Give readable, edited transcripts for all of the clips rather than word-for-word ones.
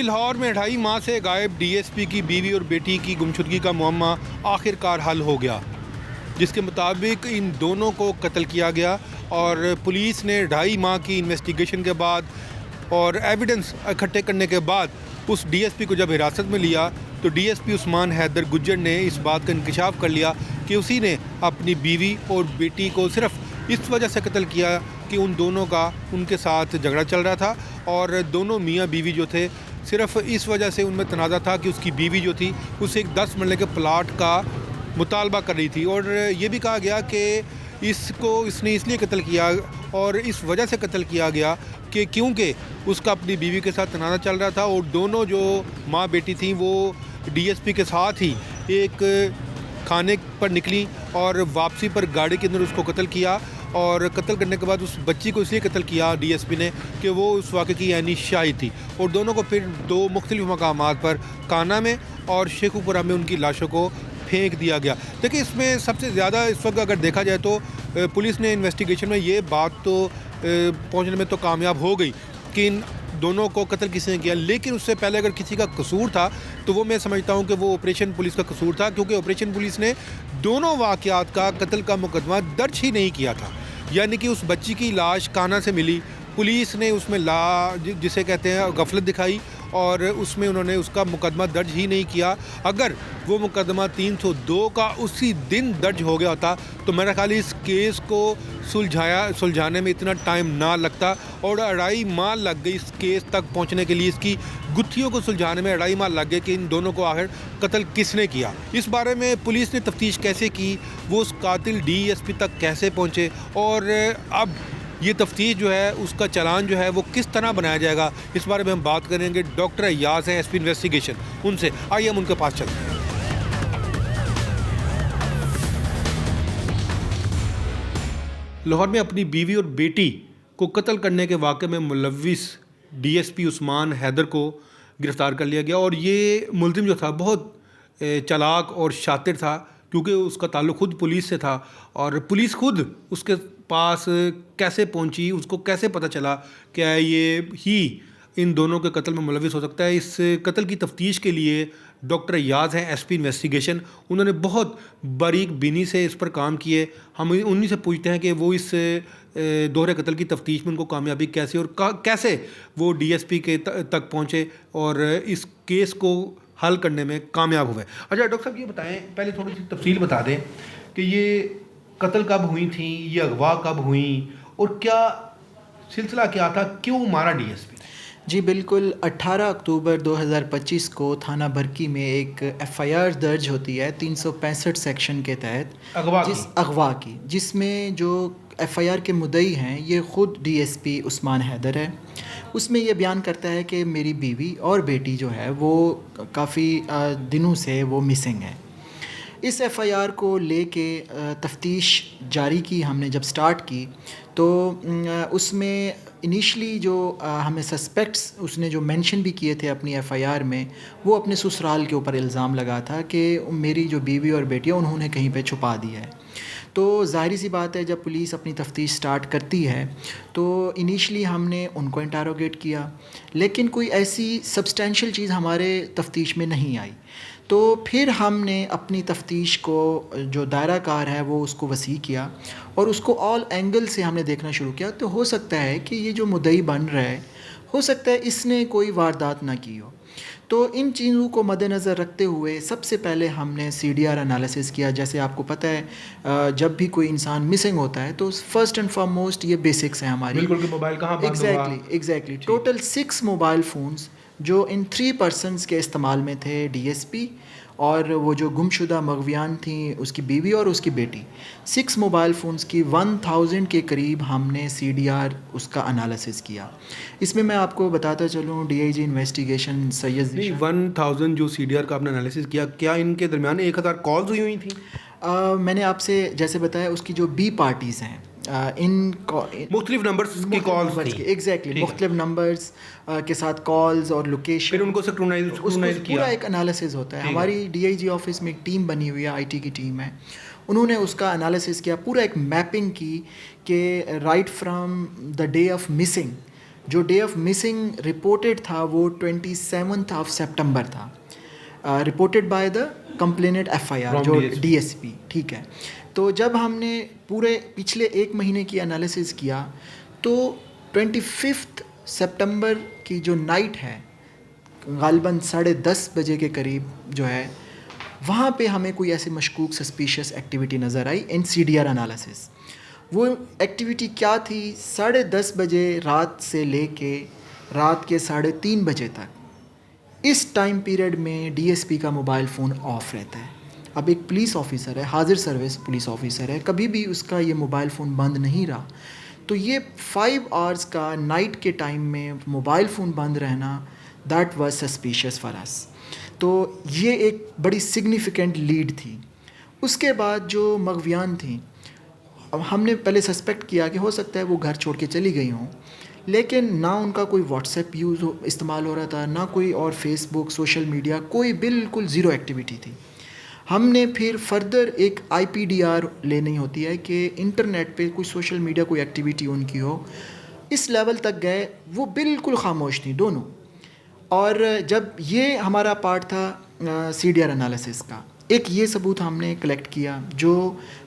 लाहौर में 2.5 माह से गायब डीएसपी की बीवी और बेटी की गुमशुदगी का मुअम्मा आखिरकार हल हो गया, जिसके मुताबिक इन दोनों को कत्ल किया गया और पुलिस ने 2.5 माह की इन्वेस्टिगेशन के बाद और एविडेंस इकट्ठे करने के बाद उस डीएसपी को जब हिरासत में लिया तो डीएसपी उस्मान हैदर गुज्जर ने इस बात का इंकशाफ कर लिया कि उसी ने अपनी बीवी और बेटी को सिर्फ इस वजह से कत्ल किया कि उन दोनों का उनके साथ झगड़ा चल रहा था और दोनों मियाँ बीवी जो थे सिर्फ इस वजह से उनमें तनाज़ा था कि उसकी बीवी जो थी उसे एक 10 मरले के प्लाट का मुतालबा कर रही थी और ये भी कहा गया कि इसने इसलिए कत्ल किया और इस वजह से कत्ल किया गया कि क्योंकि उसका अपनी बीवी के साथ तनाज़ा चल रहा था और दोनों जो माँ बेटी थी वो डीएसपी के साथ ही एक खाने पर निकली और वापसी पर गाड़ी के अंदर उसको कत्ल किया और कत्ल करने के बाद उस बच्ची को इसलिए कत्ल किया डीएसपी ने कि वो उस वाक़े की यानी शाहिद थी और दोनों को फिर 2 मुख्तलिफ मकामात पर काना में और शेखुपुरा में उनकी लाशों को फेंक दिया गया। देखिए इसमें सबसे ज़्यादा इस वक्त अगर देखा जाए तो पुलिस ने इन्वेस्टिगेशन में ये बात तो पहुंचने में तो कामयाब हो गई कि इन दोनों को कत्ल किसी ने किया, लेकिन उससे पहले अगर किसी का कसूर था तो वो मैं समझता हूं कि वो ऑपरेशन पुलिस का कसूर था, क्योंकि ऑपरेशन पुलिस ने दोनों वाक़यात का कत्ल का मुकदमा दर्ज ही नहीं किया था। यानी कि उस बच्ची की लाश काना से मिली, पुलिस ने उसमें जिसे कहते हैं गफलत दिखाई और उसमें उन्होंने उसका मुकदमा दर्ज ही नहीं किया। अगर वो मुकदमा 302 का उसी दिन दर्ज हो गया होता तो मेरा ख्याल इस केस को सुलझाने में इतना टाइम ना लगता और 2.5 माह लग गई इस केस तक पहुंचने के लिए, इसकी गुत्थियों को सुलझाने में 2.5 माह लग गए कि इन दोनों को आखिर कत्ल किसने किया। इस बारे में पुलिस ने तफ्तीश कैसे की, वो उस कातिल डीएसपी तक कैसे पहुँचे और अब ये तफ्तीश जो है उसका चालान जो है वो किस तरह बनाया जाएगा, इस बारे में हम बात करेंगे। डॉक्टर अय्याज हैं एसपी इन्वेस्टिगेशन, उनसे आइए हम उनके पास चलते हैं। लाहौर में अपनी बीवी और बेटी को कत्ल करने के वाक़े में मुलव्विस डीएसपी उस्मान हैदर को गिरफ़्तार कर लिया गया और ये मुलजिम जो था बहुत चालाक और शातिर था, क्योंकि उसका ताल्लुक़ खुद पुलिस से था और पुलिस खुद उसके पास कैसे पहुंची, उसको कैसे पता चला क्या ये ही इन दोनों के कत्ल में मुलव्विस हो सकता है। इस कत्ल की तफ्तीश के लिए डॉक्टर अय्याज हैं एसपी इन्वेस्टिगेशन, उन्होंने बहुत बारीक बीनी से इस पर काम किए। हम उन्हीं से पूछते हैं कि वो इस दोहरे कत्ल की तफ्तीश में उनको कामयाबी कैसे और कैसे वो डीएसपी के तक पहुँचे और इस केस को हल करने में कामयाब हुए। अच्छा डॉक्टर साहब ये बताएं, पहले थोड़ी सी तफसील बता दें कि ये कत्ल कब हुई थी, ये अगवा कब हुई और क्या सिलसिला क्या था, क्यों मारा डीएसपी? जी बिल्कुल, 18 अक्टूबर 2025 को थाना भरकी में एक एफआईआर दर्ज होती है 365 सेक्शन के तहत अगवा की, जिसमें जो एफआईआर के मुद्दई हैं ये ख़ुद डीएसपी उस्मान हैदर है। उसमें ये बयान करता है कि मेरी बीवी और बेटी जो है वो काफ़ी दिनों से वो मिसिंग है। इस एफआईआर को लेके तफ्तीश जारी की हमने जब स्टार्ट की तो उसमें इनिशली जो हमें सस्पेक्ट्स उसने जो मेंशन भी किए थे अपनी एफआईआर में, वो अपने ससुराल के ऊपर इल्ज़ाम लगा था कि मेरी जो बीवी और बेटी है उन्होंने कहीं पे छुपा दिया है। तो ज़ाहिर सी बात है जब पुलिस अपनी तफ्तीश स्टार्ट करती है तो इनिशली हमने उनको इंटरोगेट किया, लेकिन कोई ऐसी सब्सटेंशियल चीज़ हमारे तफ्तीश में नहीं आई। तो फिर हमने अपनी तफ्तीश को जो दायरा कार है वो उसको वसी किया और उसको ऑल एंगल से हमने देखना शुरू किया। तो हो सकता है कि ये जो मुद्दई बन रहा है, हो सकता है इसने कोई वारदात ना की हो। तो इन चीज़ों को मद्देनज़र रखते हुए सबसे पहले हमने सीडीआर एनालिसिस किया। जैसे आपको पता है जब भी कोई इंसान मिसिंग होता है तो फर्स्ट एंड फॉरमोस्ट ये बेसिक्स हैं हमारी, बिल्कुल कि मोबाइल कहाँ बंद हुआ। एग्जैक्टली टोटल 6 मोबाइल फ़ोन्स जो इन 3 पर्सनस के इस्तेमाल में थे, डीएसपी और वो जो गुमशुदा मगवियान थी उसकी बीवी और उसकी बेटी, 6 मोबाइल फ़ोन्स की 1000 के करीब हमने सीडीआर उसका एनालिसिस किया। इसमें मैं आपको बताता चलूँ डीआईजी इन्वेस्टिगेशन सैयद 1000 जो सीडीआर का आपने एनालिसिस किया, क्या इनके दरमियान 1000 कॉल्स हुई थी? मैंने आपसे जैसे बताया उसकी जो बी पार्टीज़ हैं मुख्तलिफ नंबर्स की कॉल्स थी। एग्जैक्टली मुख्तलिफ नंबर्स के साथ कॉल्स और लोकेशन, फिर उनको स्क्रूटाइज किया। पूरा एक एनालिसिस होता है। हमारी डीआईजी ऑफिस में एक टीम बनी हुई है, आईटी की टीम है, उन्होंने उसका एनालिसिस किया, पूरा एक मैपिंग की कि right from the day of missing जो डे ऑफ मिसिंग रिपोर्टेड था वो 27 ऑफ सितंबर था, reported by the complainant FIR From जो DSP. डीएसपी, ठीक है। तो जब हमने पूरे पिछले एक महीने की एनालिसिस किया तो 25 सितंबर की जो नाइट है गालिबन 10:30 बजे के करीब जो है, वहाँ पे हमें कोई ऐसे मशकूक सस्पिशियस एक्टिविटी नज़र आई इन CDR एनालिसिस। वो एक्टिविटी क्या थी? 10:30 बजे रात से लेके रात के 3:30 बजे तक, इस टाइम पीरियड में डीएसपी का मोबाइल फ़ोन ऑफ रहता है। अब एक पुलिस ऑफिसर है, हाजिर सर्विस पुलिस ऑफिसर है, कभी भी उसका ये मोबाइल फ़ोन बंद नहीं रहा। तो ये 5 आवर्स का नाइट के टाइम में मोबाइल फ़ोन बंद रहना, that was suspicious for us. तो ये एक बड़ी सिग्निफिकेंट लीड थी। उसके बाद जो मगवियान थी, अब हमने पहले सस्पेक्ट किया कि हो सकता है वो घर छोड़ के चली गई हों, लेकिन ना उनका कोई व्हाट्सएप इस्तेमाल हो रहा था, ना कोई और फेसबुक सोशल मीडिया, कोई बिल्कुल ज़ीरो एक्टिविटी थी। हमने फिर फर्दर एक IPDR लेनी होती है कि इंटरनेट पे कोई सोशल मीडिया कोई एक्टिविटी उनकी हो, इस लेवल तक गए वो बिल्कुल खामोश थी दोनों। और जब ये हमारा पार्ट था CDR एनालिसिस का, एक ये सबूत हमने कलेक्ट किया जो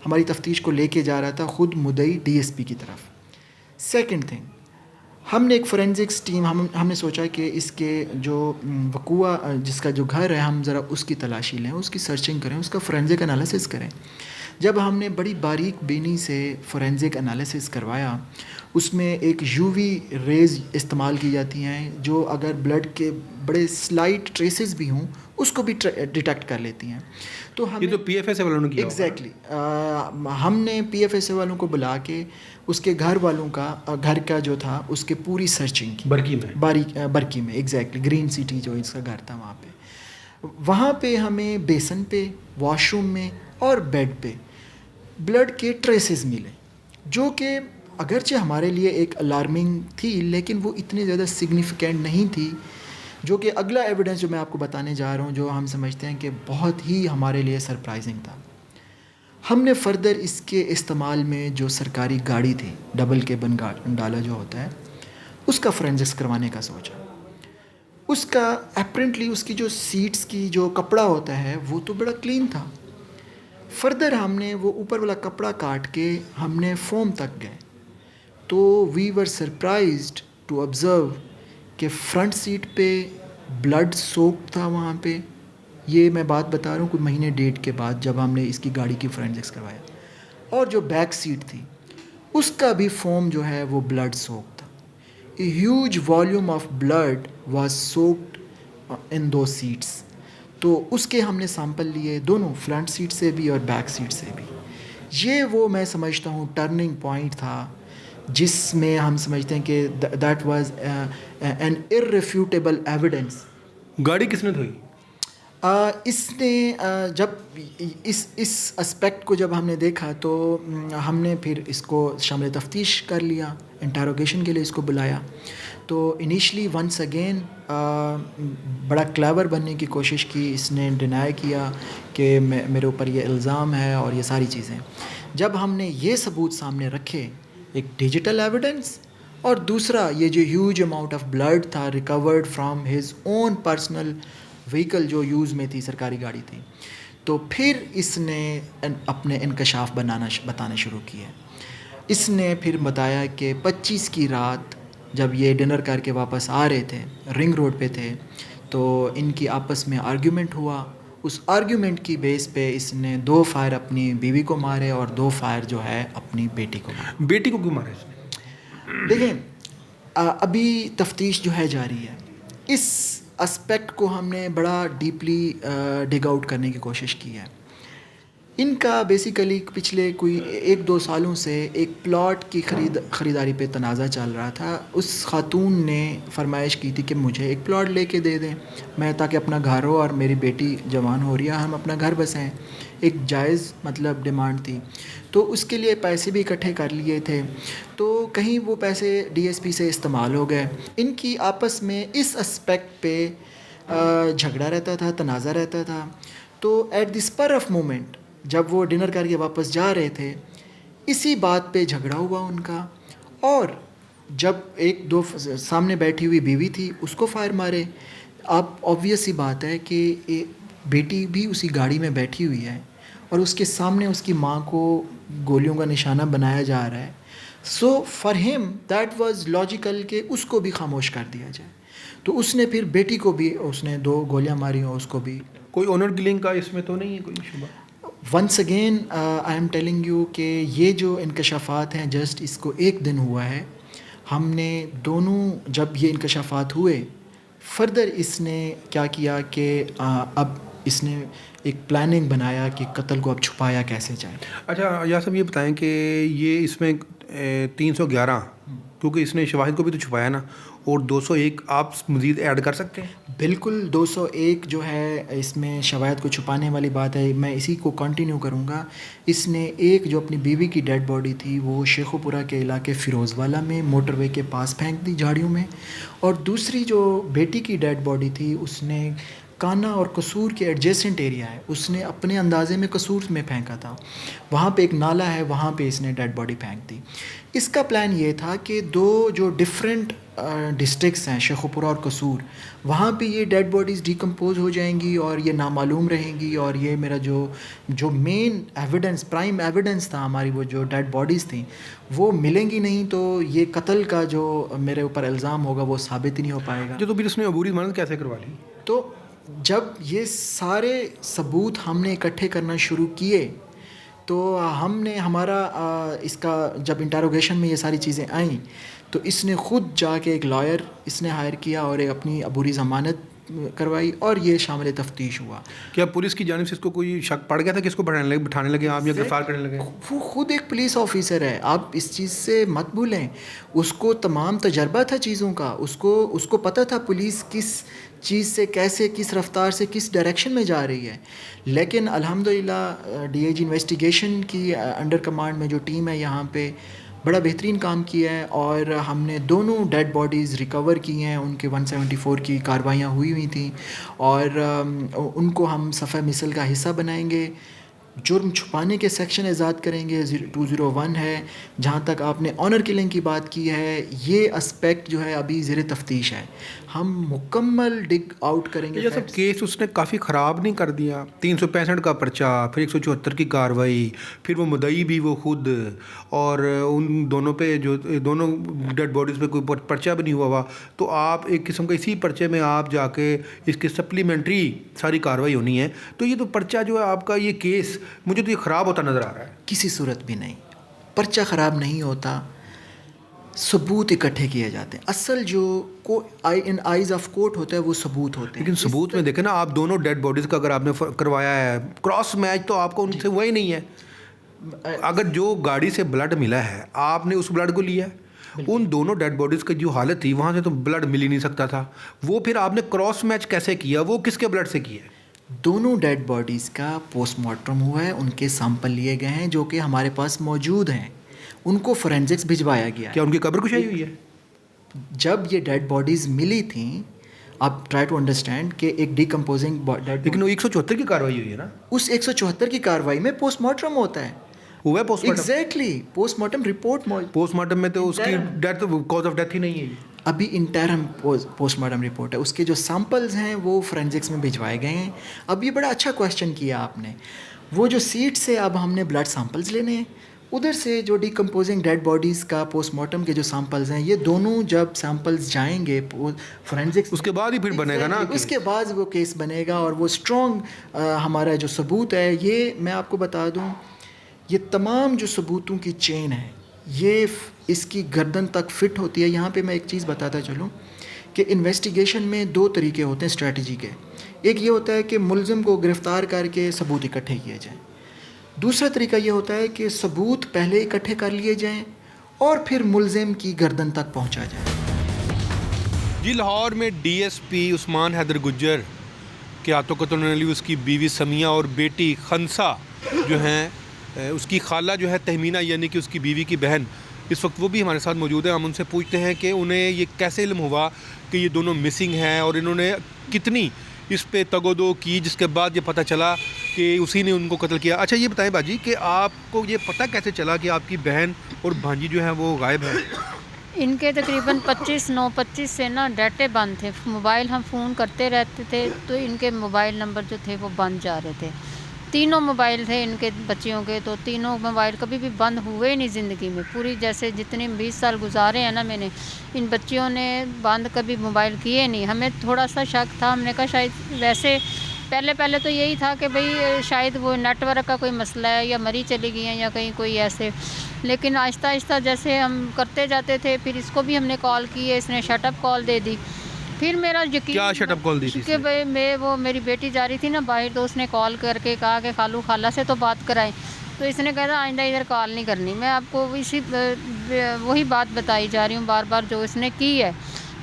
हमारी तफ्तीश को लेके जा रहा था ख़ुद मुद्दई DSP की तरफ। सेकंड थिंग, हमने एक फोरेंसिक्स टीम हमने सोचा कि इसके जो वकूआ जिसका जो घर है, हम ज़रा उसकी तलाशी लें, उसकी सर्चिंग करें, उसका फोरेंसिक एनालिसिस करें। जब हमने बड़ी बारीक बीनी से फोरेंसिक एनालिसिस करवाया, उसमें एक UV रेज़ इस्तेमाल की जाती हैं जो अगर ब्लड के बड़े स्लाइट ट्रेसेस भी हों उसको भी डिटेक्ट कर लेती हैं। तो हम ये तो PFSA वालों ने किया होगा। एग्जैक्टली हमने PFSA वालों को बुला के उसके घर वालों का घर का जो था उसके पूरी सर्चिंग की बरकी में एग्जैक्टली ग्रीन सिटी जो इसका घर था वहाँ पे हमें बेसन पे, वॉशरूम में और बेड पे ब्लड के ट्रेसेस मिले, जो कि अगरचे हमारे लिए एक अलार्मिंग थी लेकिन वो इतनी ज़्यादा सिग्निफिकेंट नहीं थी, जो कि अगला एविडेंस जो मैं आपको बताने जा रहा हूँ जो हम समझते हैं कि बहुत ही हमारे लिए सरप्राइजिंग था। हमने फर्दर इसके इस्तेमाल में जो सरकारी गाड़ी थी, डबल केबन डाला जो होता है, उसका फोरेंसिक्स करवाने का सोचा। उसका अपेरेंटली उसकी जो सीट्स की जो कपड़ा होता है वो तो बड़ा क्लीन था। फर्दर हमने वो ऊपर वाला कपड़ा काट के हमने फोम तक गए तो we were surprised to observe कि फ्रंट सीट पे ब्लड सोक था वहाँ पे। ये मैं बात बता रहा हूँ कुछ महीने डेट के बाद जब हमने इसकी गाड़ी की फोरेंसिक्स करवाया। और जो बैक सीट थी उसका भी फोम जो है वो ब्लड सोक था। A huge volume of blood was soaked in दो सीट्स। तो उसके हमने सैंपल लिए दोनों, फ्रंट सीट से भी और बैक सीट से भी। ये वो मैं समझता हूँ टर्निंग पॉइंट था जिसमें हम समझते हैं कि दैट वाज एन इररिफ्यूटेबल एविडेंस। गाड़ी किसने धोई? इसने जब इस एस्पेक्ट को जब हमने देखा तो हमने फिर इसको शामिल तफ्तीश कर लिया, इंटरोगेशन के लिए इसको बुलाया। तो इनिशली वंस अगेन बड़ा क्लेवर बनने की कोशिश की, इसने डिनाई किया कि मेरे ऊपर ये इल्ज़ाम है और ये सारी चीज़ें। जब हमने ये सबूत सामने रखे, एक डिजिटल एविडेंस और दूसरा ये जो ह्यूज अमाउंट ऑफ ब्लड था recovered from his own personal vehicle जो यूज़ में थी, सरकारी गाड़ी थी, तो फिर इसने अपने इंकशाफ बताना शुरू किया। इसने फिर बताया कि 25 की रात जब ये डिनर करके वापस आ रहे थे, रिंग रोड पे थे, तो इनकी आपस में आर्ग्यूमेंट हुआ। उस आर्ग्यूमेंट की बेस पे इसने 2 फायर अपनी बीवी को मारे और 2 फायर जो है अपनी बेटी को मारे। बेटी को क्यों मारा इसने? देखें अभी तफ्तीश जो है जारी है। इस एस्पेक्ट को हमने बड़ा डीपली डिग आउट करने की कोशिश की है। इनका बेसिकली पिछले कोई 1-2 सालों से एक प्लॉट की ख़रीदारी पे तनाज़ा चल रहा था। उस खातून ने फरमाइश की थी कि मुझे एक प्लॉट लेके दे दें मैं, ताकि अपना घर हो और मेरी बेटी जवान हो रही है, हम अपना घर बसाएं। एक जायज़ मतलब डिमांड थी। तो उसके लिए पैसे भी इकट्ठे कर लिए थे, तो कहीं वो पैसे DSP से इस्तेमाल हो गए। इनकी आपस में इस एस्पेक्ट पे झगड़ा रहता था, तनाज़ा रहता था। तो at the spur of moment जब वो डिनर करके वापस जा रहे थे, इसी बात पे झगड़ा हुआ उनका। और जब एक दो सामने बैठी हुई बीवी थी उसको फायर मारे। आप ऑब्वियस सी बात है कि बेटी भी उसी गाड़ी में बैठी हुई है और उसके सामने उसकी माँ को गोलियों का निशाना बनाया जा रहा है। So for him that was logical कि उसको भी खामोश कर दिया जाए। तो उसने फिर बेटी को भी उसने 2 गोलियां मारी और उसको भी। कोई ऑनर किलिंग का इसमें तो नहीं है कोई शुबा? Once again I am telling you कि ये जो इंकशाफात हैं जस्ट इसको 1 दिन हुआ है। हमने दोनों जब ये इंकशाफात हुए फर्दर इसने क्या किया कि अब इसने एक प्लानिंग बनाया कि कत्ल को अब छुपाया कैसे जाए। अच्छा या सब ये बताएं कि ये इसमें 311 क्योंकि इसने शवाहिद को भी तो छुपाया ना, और 201 आप मज़ीद ऐड कर सकते हैं? बिल्कुल 201 जो है इसमें शवाहिद को छुपाने वाली बात है, मैं इसी को कंटिन्यू करूँगा। इसने एक जो अपनी बीवी की डेड बॉडी थी वो शेखुपुरा के इलाके फ़िरोज़वाला में मोटरवे के पास फेंक दी झाड़ियों में, और दूसरी जो बेटी की डेड बॉडी थी उसने काना और कसूर के एडजेसेंट एरिया है उसने अपने अंदाजे में कसूर में फेंका था। वहाँ पे एक नाला है, वहाँ पे इसने डेड बॉडी फेंक दी। इसका प्लान ये था कि 2 जो डिफरेंट डिस्ट्रिक्ट्स हैं शेखुपुरा और कसूर, वहाँ पे ये डेड बॉडीज़ डिकम्पोज हो जाएंगी और ये नामालूम रहेंगी, और ये मेरा जो मेन एविडेंस प्राइम एविडेंस था हमारी वो जो डेड बॉडीज़ थी वो मिलेंगी नहीं, तो ये कत्ल का जो मेरे ऊपर इल्ज़ाम होगा वो साबित ही नहीं हो पाएगा। तो फिर उसने अबूरी ज़मानत कैसे करवा ली? तो जब ये सारे सबूत हमने इकट्ठे करना शुरू किए तो हमने हमारा इसका जब इंटरोगेशन में ये सारी चीज़ें आई तो इसने ख़ुद जाके एक लॉयर इसने हायर किया और एक अपनी अबूरी ज़मानत करवाई और ये शामिल तफ्तीश हुआ। क्या पुलिस की जानिब से इसको कोई शक पड़ गया था कि इसको बिठाने लगे आप या गिरफ्तार करने लगे? वो खुद एक पुलिस ऑफिसर है, आप इस चीज़ से मत भूलें। उसको तमाम तजर्बा था चीज़ों का, उसको पता था पुलिस किस चीज़ से कैसे किस रफ्तार से किस डायरेक्शन में जा रही है। लेकिन अल्हम्दुलिल्लाह डीआईजी इन्वेस्टिगेशन की अंडर कमांड में जो टीम है यहाँ पे बड़ा बेहतरीन काम किया है, और हमने दोनों डेड बॉडीज़ रिकवर की हैं। उनके 174 की कार्रवाइयाँ हुई थी और उनको हम सफ़ा मिसल का हिस्सा बनाएंगे। जुर्म छुपाने के सेक्शन इजाद करेंगे 201 है। जहाँ तक आपने ऑनर किलिंग की बात की है, ये एस्पेक्ट जो है अभी ज़ेर तफ्तीश है, हम मुकम्मल डिग आउट करेंगे। ये सब केस उसने काफ़ी ख़राब नहीं कर दिया? 365 का पर्चा, फिर 174 की कार्रवाई, फिर वो मुद्दई भी वो खुद, और उन दोनों पे जो दोनों डेड बॉडीज़ पे कोई पर्चा भी नहीं हुआ। तो आप एक किस्म का इसी पर्चे में आप जाके इसकी सप्लीमेंट्री सारी कार्रवाई होनी है। तो ये तो पर्चा जो है आपका, ये केस मुझे तो ये ख़राब होता नज़र आ रहा है। किसी सूरत भी नहीं, पर्चा ख़राब नहीं होता, सबूत इकट्ठे किए जाते हैं। असल जो इन आइज़ ऑफ कोर्ट होता है वो सबूत होते हैं। लेकिन सबूत में देखें ना, आप दोनों डेड बॉडीज़ का अगर आपने करवाया है क्रॉस मैच, तो आपको उनसे हुआ ही नहीं है। अगर जो गाड़ी से ब्लड मिला है आपने उस ब्लड को लिया है, उन दोनों डेड बॉडीज़ की जो हालत थी वहाँ से तो ब्लड मिल ही नहीं सकता था। वो फिर आपने क्रॉस मैच कैसे किया? वो किसके ब्लड से किया है? दोनों डेड बॉडीज़ का पोस्टमार्टम हुआ है, उनके सैंपल लिए गए हैं जो कि हमारे पास मौजूद हैं, उनको फोरेंसिक्स भिजवाया गया है। क्या उनकी कब्र कुशाई हुई है? जब ये डेड बॉडीज़ मिली थी, आप ट्राई टू अंडरस्टैंड कि एक डिकम्पोजिंग डेड, लेकिन वो 174 की कार्रवाई हुई है ना? उस 174 की कार्रवाई में पोस्टमार्टम होता है। हुआ है postmortem? Exactly, postmortem report postmortem में तो उसकी डेथ कॉज ऑफ डेथ ही नहीं है। अभी इंटरम पोस्टमार्टम रिपोर्ट है, उसके जो सैंपल्स हैं वो फोरेंसिक्स में भिजवाए गए हैं। अब ये बड़ा अच्छा क्वेश्चन किया आपने। वो जो सीट से अब हमने ब्लड सैंपल्स लेने हैं, उधर से जो डिकम्पोजिंग डेड बॉडीज़ का पोस्टमार्टम के जो सैंपल्स हैं, ये दोनों जब सैंपल्स जाएंगे फोरेंसिक्स, उसके बाद ही फिर बनेगा ना, उसके बाद वो केस बनेगा। और वो स्ट्रॉन्ग हमारा जो सबूत है, ये मैं आपको बता दूँ, ये तमाम जो सबूतों की चेन है ये इसकी गर्दन तक फिट होती है। यहाँ पे मैं एक चीज़ बताता चलूँ कि इन्वेस्टिगेशन में 2 तरीके होते हैं स्ट्रेटजी के। एक ये होता है कि मुलज़िम को गिरफ़्तार करके सबूत इकट्ठे किए जाएं। दूसरा तरीका ये होता है कि सबूत पहले इकट्ठे कर लिए जाएं और फिर मुलज़िम की गर्दन तक पहुँचा जाए। जी, लाहौर में DSP उस्मान हैदर गुज्जर के हाथों कत्ल होने वाली उसकी बीवी समिया और बेटी खनसा जो हैं, उसकी खाला जो है तहमीना यानी कि उसकी बीवी की बहन, इस वक्त वो भी हमारे साथ मौजूद है। हम उनसे पूछते हैं कि उन्हें ये कैसे इल्म हुआ कि ये दोनों मिसिंग हैं और इन्होंने कितनी इस पे तगोदो की जिसके बाद ये पता चला कि उसी ने उनको कत्ल किया। अच्छा ये बताएं बाजी कि आपको ये पता कैसे चला कि आपकी बहन और भांजी जो है वो गायब है? इनके तकरीबन 25 से ना डाटे बंद थे, मोबाइल हम फ़ोन करते रहते थे तो इनके मोबाइल नंबर जो थे वो बंद जा रहे थे। तीनों मोबाइल थे इनके बच्चियों के, तो तीनों मोबाइल कभी भी बंद हुए नहीं ज़िंदगी में। पूरी जैसे जितने 20 साल गुजारे हैं ना मैंने, इन बच्चियों ने बंद कभी मोबाइल किए नहीं। हमें थोड़ा सा शक था, हमने कहा शायद वैसे पहले तो यही था कि भाई शायद वो नेटवर्क का कोई मसला है या मरी चली गई हैं या कहीं कोई ऐसे। लेकिन आहिस्ता आहिस्ता जैसे हम करते जाते थे, फिर इसको भी हमने कॉल की है, इसने शटअप कॉल दे दी। फिर मेरा यकीन, क्या शटअप कॉल दी थी कि भाई मेरी बेटी जा रही थी ना बाहर, तो उसने कॉल करके कहा कि खालू खाला से तो बात कराएं। तो इसने कहा था आइंदा इधर कॉल नहीं करनी। मैं आपको इसी वही बात बताई जा रही हूँ बार बार जो इसने की है।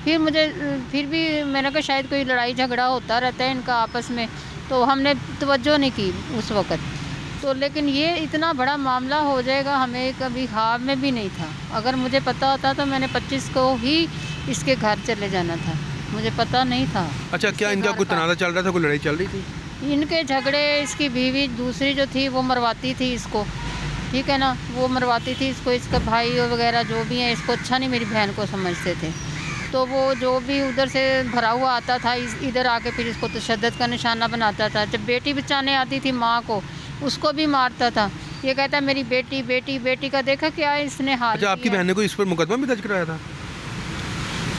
फिर भी मैंने कहा शायद कोई लड़ाई झगड़ा होता रहता है इनका आपस में, तो हमने तवज्जो नहीं की उस वक़्त। तो लेकिन ये इतना बड़ा मामला हो जाएगा हमें कभी ख्वाब में भी नहीं था। अगर मुझे पता होता तो मैंने 25 को ही इसके घर चले जाना था, मुझे पता नहीं था। अच्छा, क्या इनका कोई तनाज़ा चल रहा था, कोई लड़ाई चल रही थी? इनके झगड़े, इसकी बीवी दूसरी जो थी वो मरवाती थी इसको, ठीक है ना, वो मरवाती थी इसको। इसका भाई वगैरह जो भी हैं इसको अच्छा नहीं मेरी बहन को समझते थे, तो वो जो भी उधर से भरा हुआ आता था इधर आके फिर इसको तशद्दुद का निशाना बनाता था। जब बेटी बचाने आती थी माँ को, उसको भी मारता था। ये कहता मेरी बेटी बेटी बेटी का देखा क्या इसने हाल। अच्छा, आपकी बहन ने कोई इस पर मुकदमा भी दर्ज कराया था?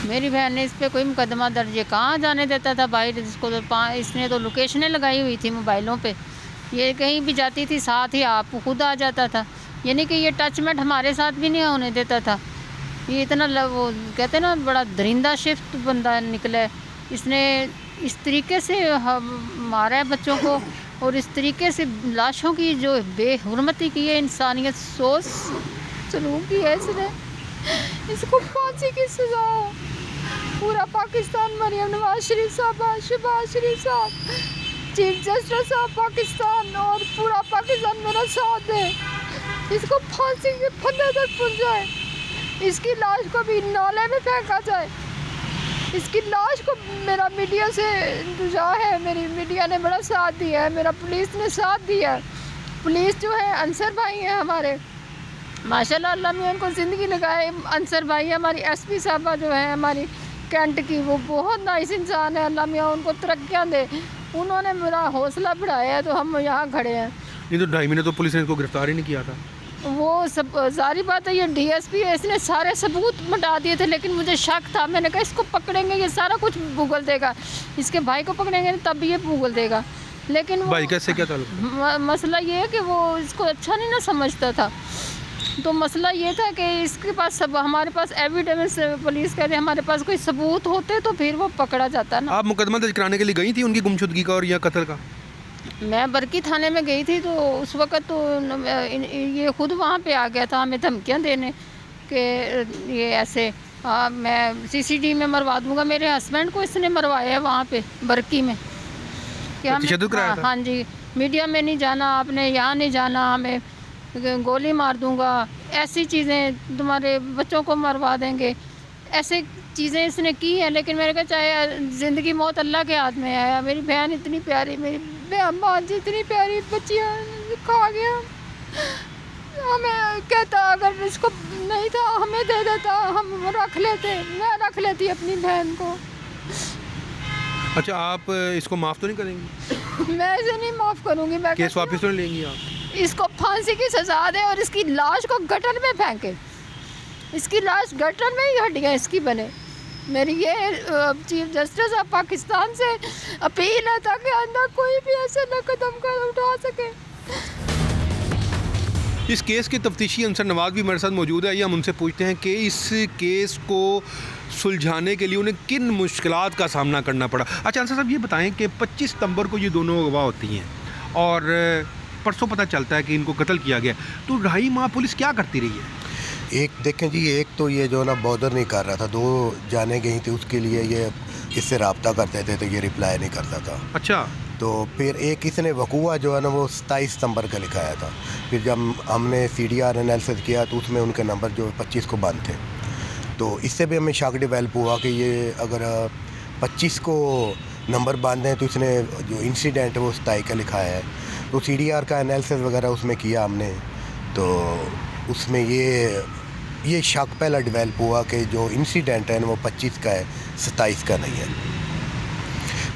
मेरी बहन ने इस पर कोई मुकदमा दर्ज कहाँ जाने देता था भाई, जिसको तो इसने तो लोकेशनें लगाई हुई थी मोबाइलों पे। ये कहीं भी जाती थी साथ ही आप खुद आ जाता था, यानी कि ये टचमेंट हमारे साथ भी नहीं होने देता था। ये इतना वो कहते ना बड़ा दरिंदा शिफ्ट बंदा निकला है। इसने इस तरीके से मारा है बच्चों को, और इस तरीके से लाशों की जो बेहुरमती की है, इंसानियत सोच सलूक की है इसने। इसको फांसी की सज़ा हो। पूरा पाकिस्तान, मरियम नवाज शरीफ साहब, शहबाज शरीफ साहब, चीफ जस्टिस साहब पाकिस्तान और पूरा पाकिस्तान मेरा साथ है। इसको फांसी के फंदे तक पहुँच जाए, इसकी लाश को भी नाले में फेंका जाए। इसकी लाश को मेरा मीडिया से इंतज़ार है, मेरी मीडिया ने बड़ा साथ दिया है, मेरा पुलिस ने साथ दिया है। पुलिस जो है अंसर भाई हैं हमारे, माशाल्लाह अल्लाह में उनको ज़िंदगी लगाए। अंसर भाई हमारी एसपी साहबा जो है हमारी कैंट की, वो बहुत नाइस इंसान है, अल्लाह मियाँ उनको तरक्कियाँ दे। उन्होंने मेरा हौसला बढ़ाया है, तो हम यहाँ खड़े हैं। नहीं तो 2.5 महीने तो पुलिस ने इसको गिरफ्तार ही नहीं किया था। वो सब सारी बात है, ये डीएसपी है, इसने सारे सबूत मिटा दिए थे, लेकिन मुझे शक था। मैंने कहा इसको पकड़ेंगे ये सारा कुछ भूगल देगा, इसके भाई को पकड़ेंगे तब ये भूगल देगा। लेकिन भाई कैसे क्या ताल्लुक? मसला ये है कि वो इसको अच्छा नहीं ना समझता था। तो मसला ये था कि इसके पास सब, हमारे पास एविडेंस, पुलिस कहते हमारे पास कोई सबूत होते तो फिर वो पकड़ा जाता ना। आप मुकदमा दर्ज कराने के लिए गई थी उनकी गुमशुदगी का और या कत्ल का? मैं बरकी थाने में गई थी, तो उस वक़्त तो ये ख़ुद वहाँ पे आ गया था हमें धमकियाँ देने कि ये ऐसे मैं सीसीडी में मरवा दूँगा। मेरे हस्बैंड को इसने मरवाया है वहाँ पे बरकी में कि हमें, हाँ जी, मीडिया में नहीं जाना आपने, यहाँ नहीं जाना, हमें गोली मार दूँगा, ऐसी चीज़ें, तुम्हारे बच्चों को मरवा देंगे, ऐसे चीज़ें इसने की हैं। लेकिन मैंने कहा चाहे ज़िंदगी मौत अल्लाह के हाथ में है। मेरी बहन इतनी प्यारी, मेरी अम्मा जी इतनी प्यारी बच्चियाँ खा गया। हमें कहता अगर इसको नहीं था हमें दे देता, हम रख लेते, मैं रख लेती अपनी बहन को। अच्छा, आप इसको माफ़ तो नहीं करेंगी? मैं इसे नहीं माफ़ करूँगी। मैं केस वापस तो नहीं लेंगी आप? इसको फांसी की सज़ा दे और इसकी लाश को गटर में फेंके, इसकी लाश गटर में ही हड्डियाँ इसकी बने। मेरी ये चीफ जस्टिस ऑफ पाकिस्तान से अपील है ताकि आइंदा कोई भी ऐसे न कदम उठा सके। इस केस के तफ्तीशी अंसर नवाज भी मेरे साथ मौजूद है। आइए हम उनसे पूछते हैं कि इस केस को सुलझाने के लिए उन्हें किन मुश्किलात का सामना करना पड़ा। अच्छा अंसर साहब, ये बताएं कि 25 सितंबर को ये दोनों अगवा होती हैं और परसों पता चलता है कि इनको कत्ल किया गया, तो 2.5 माह पुलिस क्या करती रही है? एक देखें जी, एक तो ये जो ना बॉर्डर नहीं कर रहा था, 2 जाने गई थी, उसके लिए ये इससे रब्ता करते थे तो ये रिप्लाई नहीं करता था। अच्छा, तो फिर एक इसने वकूआ जो है ना वो 27 सितंबर का लिखाया था। फिर जब हमने CDR एनालिसिस किया तो उसमें उनके नंबर जो 25 को बंद थे, तो इससे भी हमें शक डेवलप हुआ कि ये अगर 25 को नंबर बंद हैं तो इसने जो इंसिडेंट है वो 27 का लिखाया है। तो CDR का एनालिसिस वगैरह उसमें किया हमने, तो उसमें ये ये शक पहला डेवलप हुआ कि जो इंसिडेंट है ना वो 25 का है, 27 का नहीं है।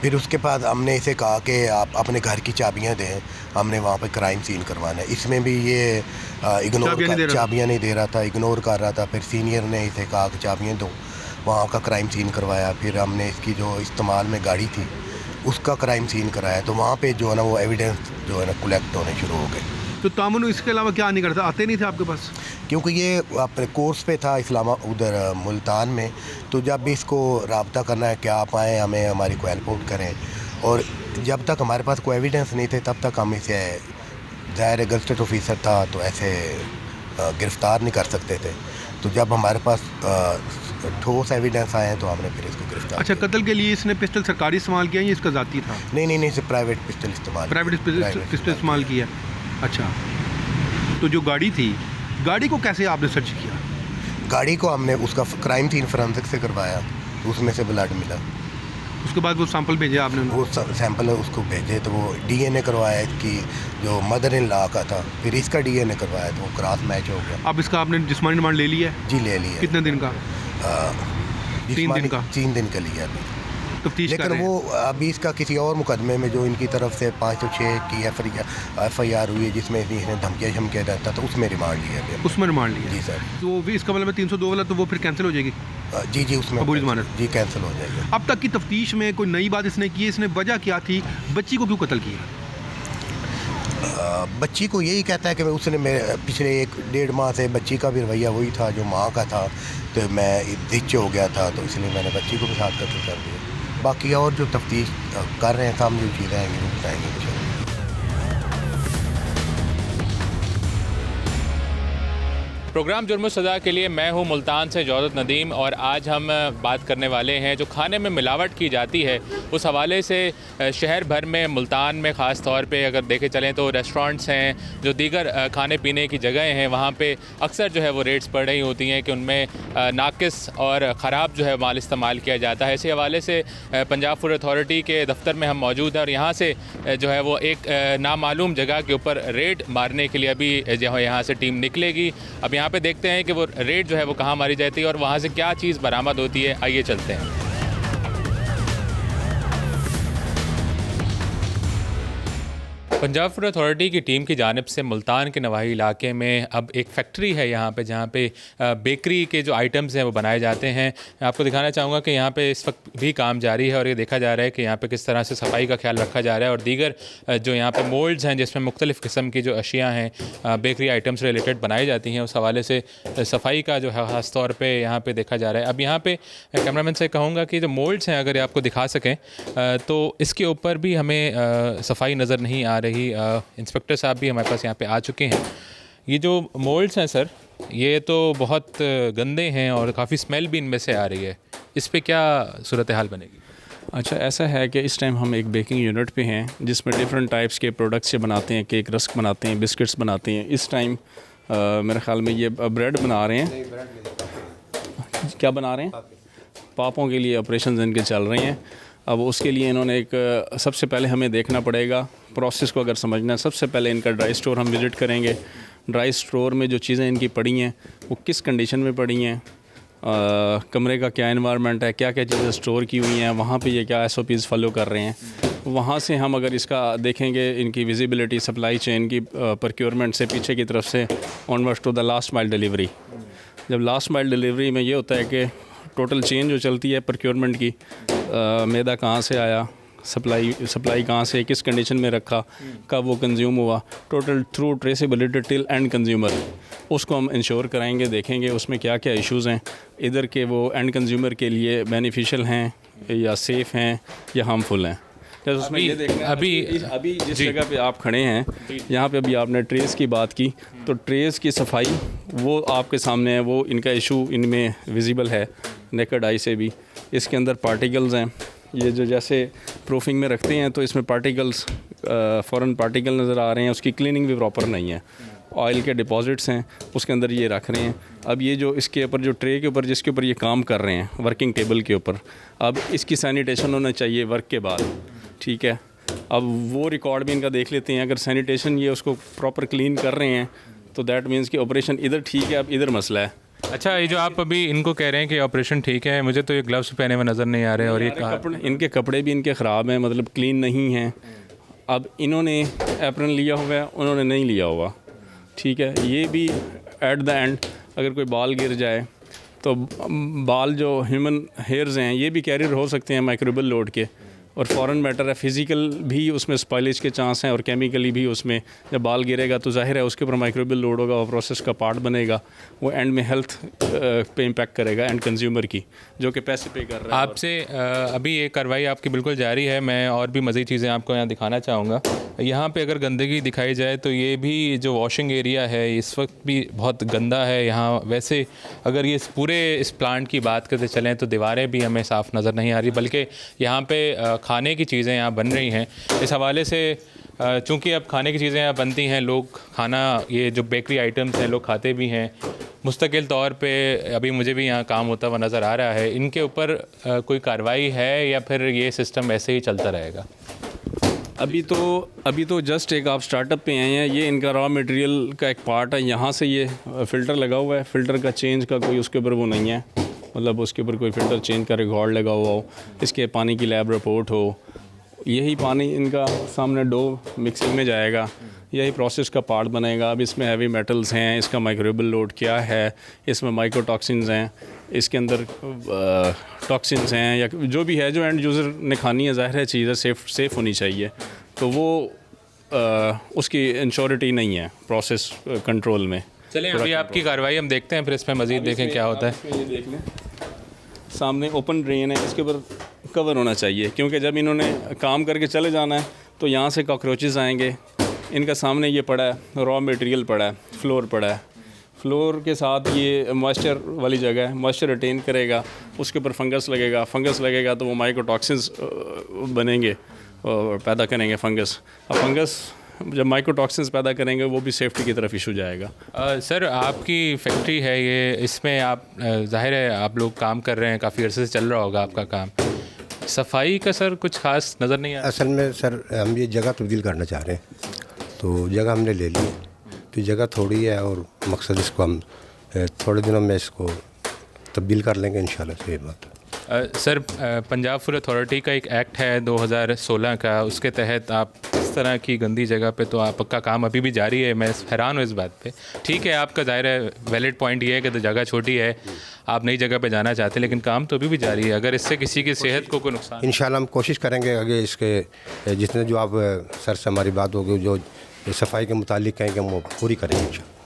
फिर उसके बाद हमने इसे कहा कि आप अपने घर की चाबियां दें, हमने वहाँ पे क्राइम सीन करवाना है। इसमें भी ये चाबियां नहीं दे रहा था, इग्नोर कर रहा था। फिर सीनियर ने इसे कहा कि चाबियां दो, वहाँ का क्राइम सीन करवाया। फिर हमने इसकी जो इस्तेमाल में गाड़ी थी उसका क्राइम सीन कराया, तो वहाँ पे जो है ना वो एविडेंस जो है ना कलेक्ट होने शुरू हो गए। तो तामुन इसके अलावा क्या नहीं करता, आते नहीं थे आपके पास? क्योंकि ये अपने कोर्स पे था उधर मुल्तान में, तो जब भी इसको रब्ता करना है कि आप आएँ, हमें हमारी को हेल्प आउट करें, और जब तक हमारे पास कोई एविडेंस नहीं थे तब तक हम इसे ज़ाहिर गजटेड ऑफिसर था तो ऐसे गिरफ़्तार नहीं कर सकते थे। तो जब हमारे पास ठोस एविडेंस आए हैं तो हमने फिर इसको गिरफ्तार। अच्छा, कत्ल के लिए इसने पिस्टल सरकारी इस्तेमाल किया या इसका ज़ाती था? नहीं, इसे प्राइवेट पिस्टल इस्तेमाल पिस्टल इस्तेमाल किया। अच्छा, तो जो गाड़ी थी, गाड़ी को कैसे आपने सर्च किया? गाड़ी को हमने उसका क्राइम सीन फोरेंसिक से करवाया, तो उसमें से ब्लड मिला। उसके बाद वो सैंपल भेजे आपने? वो सैंपल उसको भेजे तो वो डीएनए करवाया इसकी जो मदर इन लॉ का था, फिर इसका डीएनए करवाया तो वो क्रॉस मैच हो गया। अब इसका आपने जिस्मानी रिमांड ले लिया है? जी ले लिया। कितने दिन का? 3 दिन का। 3 दिन का लिया अभी। तफ्तीश कर रहे हैं। लेकिन वो अभी इसका किसी और मुकदमे में जो इनकी तरफ से 506 की FIR हुई है जिसमें इसने धमकियाँ शमकियाँ देता था, उसमें रिमांड लिया गया। उसमें रिमांड लिया? जी सर। तो भी इसका मतलब 302 वाला तो वो फिर कैंसिल हो जाएगी? जी उसमें अबूरी ज़मानत जी कैंसिल हो जाएगा। अब तक की तफ्तीश में कोई नई बात इसने की? इसने वजह क्या थी, बच्ची को क्यों कत्ल किया? बच्ची को यही कहता है कि उसने मेरे पिछले 1-1.5 माह से बच्ची का भी रवैया वही था जो माँ का था, तो मैं दिच हो गया था, तो इसलिए मैंने बच्ची को भी साथ कत्ल कर दिया। बाकी और जो तफ्तीश कर रहे हैं हम जो चीज़ें आएंगी वो बताएंगे। प्रोग्राम जुर्म सज़ा के लिए मैं हूं मुल्तान से जौहरत नदीम, और आज हम बात करने वाले हैं जो खाने में मिलावट की जाती है उस हवाले से। शहर भर में, मुल्तान में ख़ास तौर पे अगर देखे चलें तो रेस्टोरेंट्स हैं, जो दीगर खाने पीने की जगहें हैं, वहाँ पे अक्सर जो है वो रेट्स पड़ रही होती हैं कि उनमें नाकिस और ख़राब जो है माल इस्तेमाल किया जाता है। इसी हवाले से पंजाब फूड अथॉरिटी के दफ्तर में हम मौजूद हैं और यहाँ से जो है वो एक नामालूम जगह के ऊपर रेड मारने के लिए अभी जो है यहाँ से टीम निकलेगी। अब यहाँ पे देखते हैं कि वो रेड जो है वो कहाँ मारी जाती है और वहाँ से क्या चीज़ बरामद होती है। आइए चलते हैं। पंजाब फूड अथॉरिटी की टीम की जानिब से मुल्तान के नवाही इलाके में अब एक फैक्ट्री है यहाँ पे, जहाँ पे बेकरी के जो आइटम्स हैं वो बनाए जाते हैं। मैं आपको दिखाना चाहूँगा कि यहाँ पे इस वक्त भी काम जारी है और ये देखा जा रहा है कि यहाँ पे किस तरह से सफाई का ख्याल रखा जा रहा है और दीगर जो यहाँ पे मोल्ड्स हैं जिसमें मुख्तलिफ़ किस्म की जो अशिया हैं बेकरी आइटम्स रिलेटेड बनाई जाती हैं, उस हवाले से सफाई का जो है ख़ास तौर पर यहाँ पर देखा जा रहा है। अब यहाँ पर कैमरामैन से कहूँगा कि जो मोल्ड्स हैं अगर आपको दिखा सकें तो इसके ऊपर भी हमें सफाई नज़र नहीं आ रही। इंस्पेक्टर साहब भी हमारे पास यहाँ पे आ चुके हैं। ये जो मोल्ड्स हैं सर, ये तो बहुत गंदे हैं और काफ़ी स्मेल भी इनमें से आ रही है, इस पे क्या सूरत हाल बनेगी? अच्छा, ऐसा है कि इस टाइम हम एक बेकिंग यूनिट पे हैं जिसमें डिफरेंट टाइप्स के प्रोडक्ट्स से बनाते हैं, केक रस्क बनाते हैं, बिस्किट्स बनाते हैं। इस टाइम मेरे ख़्याल में ये ब्रेड बना रहे हैं। क्या बना रहे हैं? पापों के लिए ऑपरेशन इनके चल रहे हैं। अब उसके लिए इन्होंने एक सबसे पहले हमें देखना पड़ेगा प्रोसेस को, अगर समझना है सबसे पहले इनका ड्राई स्टोर हम विज़िट करेंगे। ड्राई स्टोर में जो चीज़ें इनकी पड़ी हैं वो किस कंडीशन में पड़ी हैं, कमरे का क्या एनवायरनमेंट है, क्या क्या चीज़ें स्टोर की हुई हैं, वहाँ पे ये क्या SOPs फॉलो कर रहे हैं। वहाँ से हम अगर इसका देखेंगे इनकी विजिबिलिटी, सप्लाई चेन की प्रोक्योरमेंट से पीछे की तरफ से onwards to the last mile delivery. जब लास्ट माइल डिलीवरी में ये होता है कि टोटल चेन जो चलती है प्रोक्योरमेंट की, मैदा कहाँ से आया, सप्लाई कहाँ से, किस कंडीशन में रखा, कब वो कंज्यूम हुआ, total through traceability till and consumer, उसको हम इंश्योर कराएंगे। देखेंगे उसमें क्या क्या इश्यूज़ हैं, इधर के वो एंड कंज्यूमर के लिए बेनिफिशियल हैं या सेफ़ हैं या हार्मफुल हैं। जैसे उसमें ये देखना है अभी जिस जगह पे आप खड़े हैं, यहाँ पे अभी आपने ट्रेस की बात की, तो ट्रेस की सफाई वो आपके सामने है, वो इनका इशू इनमें विजिबल है नेकेड आई से भी। इसके अंदर पार्टिकल्स हैं, ये जो जैसे प्रूफिंग में रखते हैं तो इसमें पार्टिकल्स, फॉरेन पार्टिकल नज़र आ रहे हैं, उसकी क्लीनिंग भी प्रॉपर नहीं है। ऑयल के डिपॉजिट्स हैं उसके अंदर ये रख रहे हैं। अब ये जो इसके ऊपर जो ट्रे के ऊपर जिसके ऊपर ये काम कर रहे हैं वर्किंग टेबल के ऊपर, अब इसकी सैनिटेशन होना चाहिए वर्क के बाद, ठीक है। अब वो रिकॉर्ड भी इनका देख लेते हैं, अगर सैनिटेशन ये उसको प्रॉपर क्लीन कर रहे हैं तो दैट मीन्स कि ऑपरेशन इधर ठीक है, अब इधर मसला है। अच्छा, ये जो आप अभी इनको कह रहे हैं कि ऑपरेशन ठीक है, मुझे तो ये ग्लव्स पहने हुए नज़र नहीं आ रहे हैं और ये इनके कपड़े भी इनके ख़राब हैं, मतलब क्लीन नहीं हैं। अब इन्होंने एप्रन लिया हुआ है, उन्होंने नहीं लिया हुआ, ठीक है। ये भी एट द एंड अगर कोई बाल गिर जाए तो बाल जो ह्यूमन हेयर्स हैं ये भी कैरियर हो सकते हैं माइक्रोबियल लोड के, और फॉरेन मैटर है, फिज़िकल भी उसमें स्पॉइलेज के चांस हैं और केमिकली भी उसमें जब बाल गिरेगा तो जाहिर है उसके ऊपर माइक्रोबियल लोड होगा, वो प्रोसेस का पार्ट बनेगा, वो एंड में हेल्थ पे इम्पैक्ट करेगा एंड कंज्यूमर की, जो कि पैसे पे कर रहा है। आपसे अभी ये कार्रवाई आपकी बिल्कुल जारी है। मैं और भी मज़ीद चीज़ें आपको यहाँ दिखाना चाहूँगा। यहाँ पे अगर गंदगी दिखाई जाए तो ये भी जो वॉशिंग एरिया है इस वक्त भी बहुत गंदा है यहाँ। वैसे अगर ये इस प्लांट की बात करते चलें तो दीवारें भी हमें साफ़ नज़र नहीं आ रही, बल्कि यहाँ पे खाने की चीज़ें यहाँ बन रही हैं। इस हवाले से चूँकि अब खाने की चीज़ें यहाँ बनती हैं, लोग खाना ये जो बेकरी आइटम्स हैं लोग खाते भी हैं मुस्तकिल तौर पे। अभी मुझे भी यहाँ काम होता हुआ नज़र आ रहा है। इनके ऊपर कोई कार्रवाई है या फिर ये सिस्टम ऐसे ही चलता रहेगा? अभी तो जस्ट एक आप स्टार्टअप पे आए हैं, ये इनका रॉ मटेरियल का एक पार्ट है। यहाँ से ये फ़िल्टर लगा हुआ है, फ़िल्टर का चेंज का कोई उसके ऊपर वो नहीं है, मतलब उसके ऊपर कोई फ़िल्टर चेंज का रिकॉर्ड लगा हुआ हो, इसके पानी की लैब रिपोर्ट हो। यही पानी इनका सामने डो मिक्सिंग में जाएगा, यही प्रोसेस का पार्ट बनेगा। अब इसमें हैवी मेटल्स हैं, इसका माइक्रोबियल लोड क्या है, इसमें माइक्रोटॉक्सिन्स हैं, इसके अंदर टॉक्सिन्स हैं या जो भी है जो एंड यूज़र ने खानी है, ज़ाहिर है चीज़ है सेफ़ होनी चाहिए। तो वो उसकी इंश्योरिटी नहीं है प्रोसेस कंट्रोल में। चलें अभी आपकी कार्रवाई हम देखते हैं, फिर इसमें मज़ीद देखें क्या होता है। ये देख लें, सामने ओपन ड्रेन है, इसके ऊपर कवर होना चाहिए, क्योंकि जब इन्होंने काम करके चले जाना है तो यहाँ से कॉकरोचेस आएंगे। इनका सामने ये पड़ा है, रॉ मटेरियल पड़ा है, फ्लोर पड़ा है, फ्लोर के साथ ये मॉइस्चर वाली जगह है, मॉइस्चर रिटेन करेगा, उसके ऊपर फंगस लगेगा तो वो माइक्रोटॉक्सिन्स बनेंगे और पैदा करेंगे फंगस। अब फंगस जब माइक्रोटॉक्सिन्स पैदा करेंगे वो भी सेफ्टी की तरफ इशू जाएगा। सर आपकी फैक्ट्री है ये, इसमें आप जाहिर है आप लोग काम कर रहे हैं, काफ़ी अरसे से चल रहा होगा आपका काम। सफाई का सर कुछ खास नज़र नहीं आता? असल में सर हम ये जगह तब्दील करना चाह रहे हैं, तो जगह हमने ले ली, तो जगह थोड़ी है और मकसद इसको हम थोड़े दिनों में इसको तब्दील कर लेंगे इंशाल्लाह से। ये बात सर पंजाब फूड अथॉरिटी का एक एक्ट है 2016 का, उसके तहत आप इस तरह की गंदी जगह पे तो आपका काम अभी भी जारी है। मैं हैरान हूँ इस बात पे। ठीक है, आपका ज़ाहिर है वैलिड पॉइंट ये है कि तो जगह छोटी है, आप नई जगह पे जाना चाहते हैं, लेकिन काम तो अभी भी जारी है। अगर इससे किसी की सेहत को कोई नुकसान, इंशाल्लाह हम कोशिश करेंगे आगे इसके जितने जो आप सर से हमारी बात होगी जो सफाई के मुतालिक कहेंगे वो पूरी करेंगे इंशाल्लाह।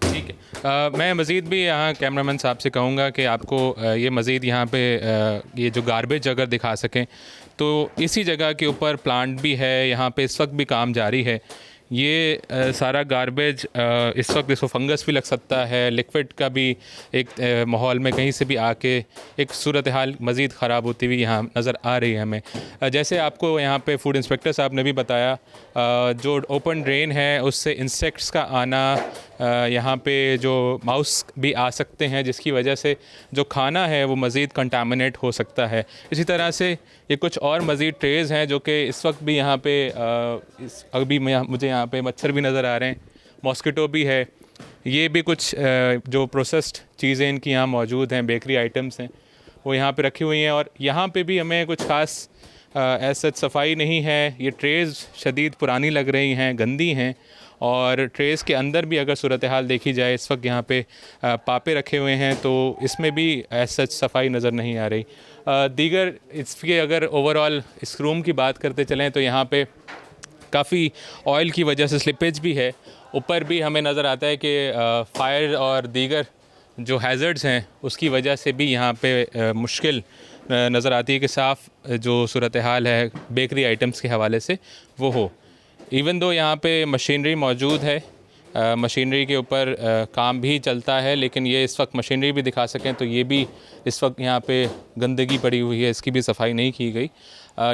ठीक है। मैं मज़ीद भी यहाँ कैमरामैन साहब से कहूँगा कि आपको ये मज़ीद यहाँ पे ये जो गार्बेज अगर दिखा सकें तो इसी जगह के ऊपर प्लांट भी है, यहाँ पे इस वक्त भी काम जारी है। ये सारा गार्बेज इस वक्त इसको फंगस भी लग सकता है, लिक्विड का भी एक माहौल में कहीं से भी आके एक सूरत हाल मज़ीद ख़राब होती हुई यहाँ नज़र आ रही है हमें। जैसे आपको यहाँ पे फूड इंस्पेक्टर साहब ने भी बताया, जो ओपन ड्रेन है उससे इंसेक्ट्स का आना, यहाँ पे जो माउस भी आ सकते हैं, जिसकी वजह से जो खाना है वो मज़ीद कंटामिनेट हो सकता है। इसी तरह से ये कुछ और मज़ीद ट्रेज़ हैं जो कि इस वक्त भी यहाँ पे अभी मुझे यहाँ पे मच्छर भी नज़र आ रहे हैं, मॉस्किटो भी है। ये भी कुछ जो प्रोसेस्ड चीज़ें इनकी यहाँ मौजूद हैं, बेकरी आइटम्स हैं, वो यहाँ पे रखी हुई हैं। और यहाँ पे भी हमें कुछ ख़ास ऐसा सफाई नहीं है। ये ट्रेज़ शदीद पुरानी लग रही हैं, गंदी हैं, और ट्रेस के अंदर भी अगर सूरत हाल देखी जाए, इस वक्त यहाँ पे पापे रखे हुए हैं तो इसमें भी ऐसा सफाई नज़र नहीं आ रही। दीगर इसके अगर ओवरऑल इस रूम की बात करते चलें तो यहाँ पे काफ़ी ऑयल की वजह से स्लिपेज भी है। ऊपर भी हमें नज़र आता है कि फायर और दीगर जो हैज़र्ड्स हैं उसकी वजह से भी यहाँ पे मुश्किल नज़र आती है कि साफ़ जो सूरत हाल है बेकरी आइटम्स के हवाले से वो हो। इवन दो यहाँ पे मशीनरी मौजूद है, मशीनरी के ऊपर काम भी चलता है, लेकिन ये इस वक्त मशीनरी भी दिखा सकें तो ये भी इस वक्त यहाँ पे गंदगी पड़ी हुई है, इसकी भी सफाई नहीं की गई।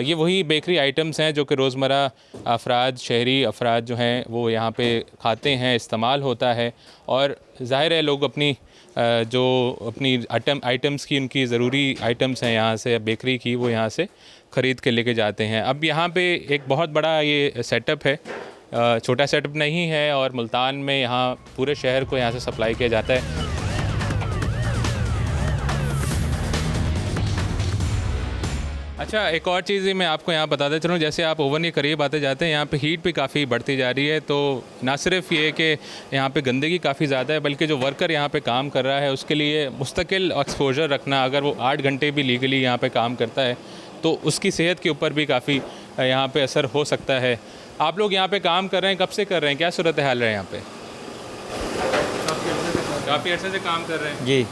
ये वही बेकरी आइटम्स हैं जो कि रोज़मर्रा अफराद, शहरी अफराद जो हैं वो यहाँ पे खाते हैं, इस्तेमाल होता है। और ज़ाहिर है लोग अपनी जो अपनी आइटम्स की उनकी ज़रूरी आइटम्स हैं यहाँ से बेकरी की, वो यहाँ से ख़रीद के लेके जाते हैं। अब यहाँ पे एक बहुत बड़ा ये सेटअप है, छोटा सेटअप नहीं है, और मुल्तान में यहाँ पूरे शहर को यहाँ से सप्लाई किया जाता है। अच्छा, एक और चीज़ मैं आपको यहाँ बताते चलूँ, जैसे आप ओवन के करीब आते जाते हैं यहाँ पे हीट भी काफ़ी बढ़ती जा रही है। तो ना सिर्फ ये कि यहाँ पे गंदगी काफ़ी ज़्यादा है, बल्कि जो वर्कर यहाँ पे काम कर रहा है उसके लिए मुस्तकिल एक्सपोजर रखना, अगर वो 8 घंटे भी लीगली यहाँ पे काम करता है तो उसकी सेहत के ऊपर भी काफ़ी यहाँ पे असर हो सकता है। आप लोग यहाँ पे काम कर रहे हैं, कब से कर रहे हैं, क्या सूरत हाल है यहाँ पे? काफ़ी अर्से से काम कर रहे हैं जी।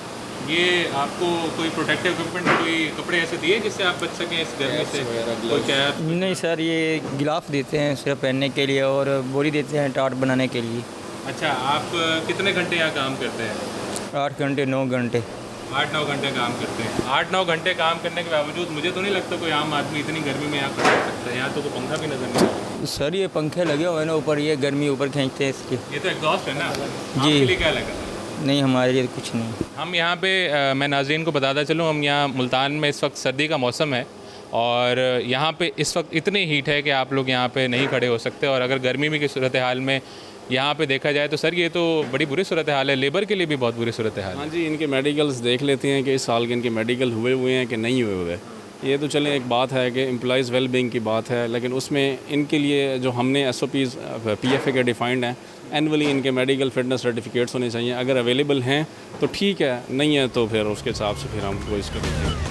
ये आपको कोई प्रोटेक्टिव इक्विपमेंट, कोई कपड़े ऐसे दिए जिससे आप बच सकें इस गर्मी से? कोई कैप? नहीं सर, ये गिलाफ देते हैं सिर्फ पहनने के लिए और बोरी देते हैं टाट बनाने के लिए। अच्छा, आप कितने घंटे यहाँ काम करते हैं? 8 घंटे 9 घंटे। 8-9 घंटे काम करते हैं। 8-9 घंटे काम करने के बावजूद मुझे तो नहीं लगता कोई आम आदमी इतनी गर्मी में यहाँ खड़ा कर सकता है। यहाँ तो कोई पंखा भी नज़र नहीं आता। सर ये पंखे लगे हुए हैं ना ऊपर, ये गर्मी ऊपर खींचते हैं इसके। ये तो एग्जॉस्ट है ना? जी। आपके लिए क्या लगा? नहीं, हमारे लिए कुछ नहीं। हम यहाँ पे मैं नाज़रीन को बताता चलूँ, हम यहाँ मुल्तान में इस वक्त सर्दी का मौसम है और यहाँ पे इस वक्त इतनी हीट है कि आप लोग यहाँ पे नहीं खड़े हो सकते। और अगर गर्मी में की सूरत हाल में यहाँ पे देखा जाए तो सर ये तो बड़ी बुरी सूरत हाल है, लेबर के लिए भी बहुत बुरी सूरत हाल है। हाँ जी, इनके मेडिकल्स देख लेते हैं कि इस साल के इनके मेडिकल हुए हैं कि नहीं हुए। ये तो चलें, एक बात है कि एम्प्लॉइज़ वेलबींग की बात है, लेकिन उसमें इनके लिए जो हमने SOPs PFA के डिफाइंड हैं, एनुअली इनके मेडिकल फिटनेस सर्टिफिकेट्स होने चाहिए। अगर अवेलेबल हैं तो ठीक है, नहीं है तो फिर उसके हिसाब से फिर हमको इसको देखें।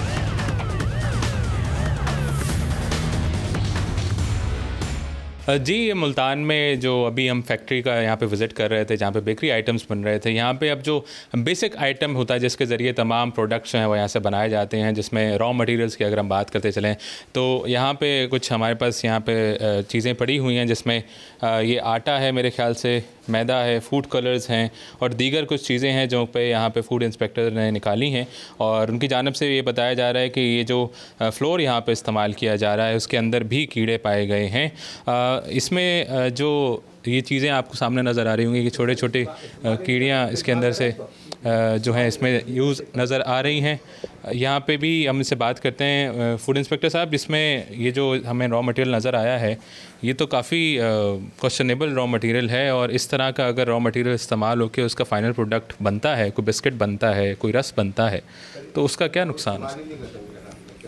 जी, ये मुल्तान में जो अभी हम फैक्ट्री का यहाँ पे विज़िट कर रहे थे जहाँ पे बेकरी आइटम्स बन रहे थे, यहाँ पे अब जो बेसिक आइटम होता है जिसके ज़रिए तमाम प्रोडक्ट्स हैं वो यहाँ से बनाए जाते हैं, जिसमें रॉ मटेरियल्स की अगर हम बात करते चलें तो यहाँ पे कुछ हमारे पास यहाँ पे चीज़ें पड़ी हुई हैं, जिसमें ये आटा है, मेरे ख़्याल से मैदा है, फूड कलर्स हैं और दीगर कुछ चीज़ें हैं जो पे यहाँ पे फूड इंस्पेक्टर ने निकाली हैं। और उनकी जानिब से ये बताया जा रहा है कि ये जो फ्लोर यहाँ पे इस्तेमाल किया जा रहा है उसके अंदर भी कीड़े पाए गए हैं। इसमें जो ये चीज़ें आपको सामने नज़र आ रही होंगी कि छोटे छोटे कीड़ियाँ इसके अंदर से जो है इसमें यूज़ नज़र आ रही हैं। यहाँ पे भी हम इससे बात करते हैं फूड इंस्पेक्टर साहब, जिसमें ये जो हमें रॉ मटेरियल नज़र आया है ये तो काफ़ी क्वेश्चनेबल रॉ मटेरियल है, और इस तरह का अगर रॉ मटेरियल इस्तेमाल होकर उसका फ़ाइनल प्रोडक्ट बनता है, कोई बिस्किट बनता है, कोई रस बनता है, तो उसका क्या नुकसान है?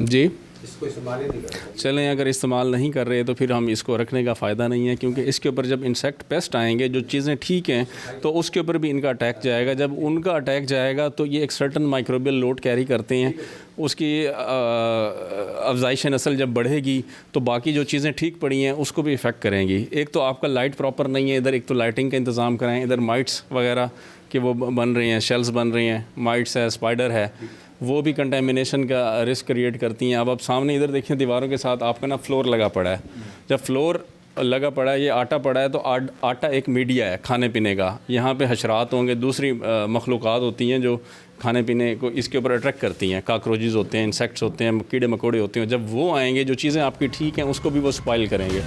जी, चलें, अगर इस्तेमाल नहीं कर रहे तो फिर हम इसको रखने का फ़ायदा नहीं है, क्योंकि इसके ऊपर जब इंसेक्ट पेस्ट आएंगे, जो चीज़ें ठीक हैं तो उसके ऊपर भी इनका अटैक जाएगा। जब उनका अटैक जाएगा तो ये एक सर्टन माइक्रोबियल लोड कैरी करते हैं, उसकी अफजाइश नस्ल जब बढ़ेगी तो बाकी जो चीज़ें ठीक पड़ी हैं उसको भी इफ़ेक्ट करेंगी। एक तो आपका लाइट प्रॉपर नहीं है इधर, एक तो लाइटिंग का इंतज़ाम कराएँ, इधर माइट्स वगैरह कि वो बन रही हैं, शेल्स बन रही हैं, माइट्स है, स्पाइडर है, वो भी कंटेमिनेशन का रिस्क क्रिएट करती हैं। अब आप सामने इधर देखें दीवारों के साथ आपका ना फ्लोर लगा पड़ा है। जब फ्लोर लगा पड़ा है, ये आटा पड़ा है, तो आटा एक मीडिया है खाने पीने का। यहाँ पे हशरात होंगे, दूसरी मखलूक़ात होती हैं जो खाने पीने को इसके ऊपर अट्रैक्ट करती हैं, काकरोचेज़ होते हैं, इंसेक्ट्स होते हैं, कीड़े मकोड़े होते हैं। जब वो आएंगे, जो चीज़ें आपकी ठीक हैं उसको भी वो स्पॉइल करेंगे।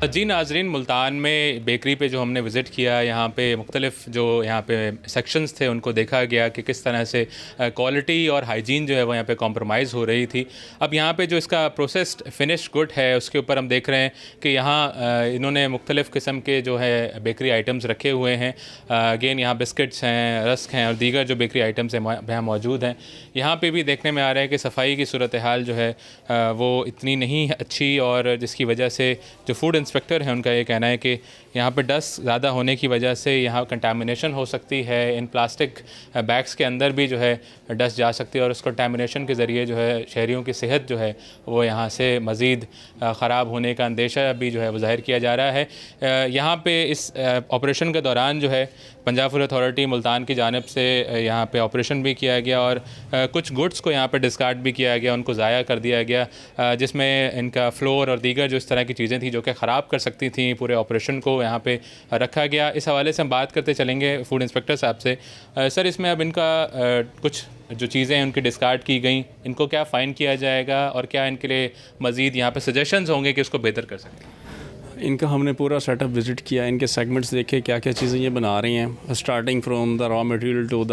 जी नाजरीन, मुल्तान में बेकरी पे जो हमने विज़िट किया, यहाँ पे मुख्तलिफ़ जो यहाँ पे सेक्शंस थे उनको देखा गया कि किस तरह से क्वालिटी और हाइजीन जो है वो यहाँ पे कॉम्प्रोमाइज़ हो रही थी। अब यहाँ पे जो इसका प्रोसेस्ड फिनिश गुड है उसके ऊपर हम देख रहे हैं कि यहाँ इन्होंने मुख्तलिफ़ किस्म के जो है बेकरी आइटम्स रखे हुए हैं। अगेन यहाँ बिस्किट्स हैं, रस्क हैं और दीगर जो बेकरी आइटम्स हैं यहाँ मौजूद हैं। यहाँ पर भी देखने में आ रहा है कि सफाई की सूरत हाल जो है वो इतनी नहीं अच्छी, और जिसकी वजह से जो फूड इंस्पेक्टर हैं उनका ये कहना है कि यहाँ पे डस्ट ज़्यादा होने की वजह से यहाँ कंटामिनेशन हो सकती है। इन प्लास्टिक बैग्स के अंदर भी जो है डस्ट जा सकती है और उस कंटामिनेशन के ज़रिए जो है शहरियों की सेहत जो है वो यहाँ से मज़ीद ख़राब होने का अंदेशा भी जो है वो ज़ाहिर किया जा रहा है। यहाँ पे इस ऑपरेशन के दौरान जो है पंजाब फूड अथॉरिटी मुल्तान की जानिब से यहाँ पे ऑपरेशन भी किया गया और कुछ गुड्स को यहाँ पे डिस्कार्ड भी किया गया, उनको ज़ाया कर दिया गया, जिसमें इनका फ्लोर और दीगर जो इस तरह की चीज़ें थी जो कि ख़राब कर सकती थी पूरे ऑपरेशन को यहाँ पे रखा गया। इस हवाले से हम बात करते चलेंगे फूड इंस्पेक्टर साहब से। सर, इसमें अब इनका कुछ जो चीज़ें उनकी डिस्कार्ड की गई, इनको क्या फ़ाइन किया जाएगा और क्या इनके लिए मज़ीद यहाँ पे सजेशंस होंगे कि इसको बेहतर कर सकें? इनका हमने पूरा सेटअप विज़िट किया, इनके सेगमेंट्स देखे क्या क्या चीज़ें ये बना रही हैं, starting from the raw material to the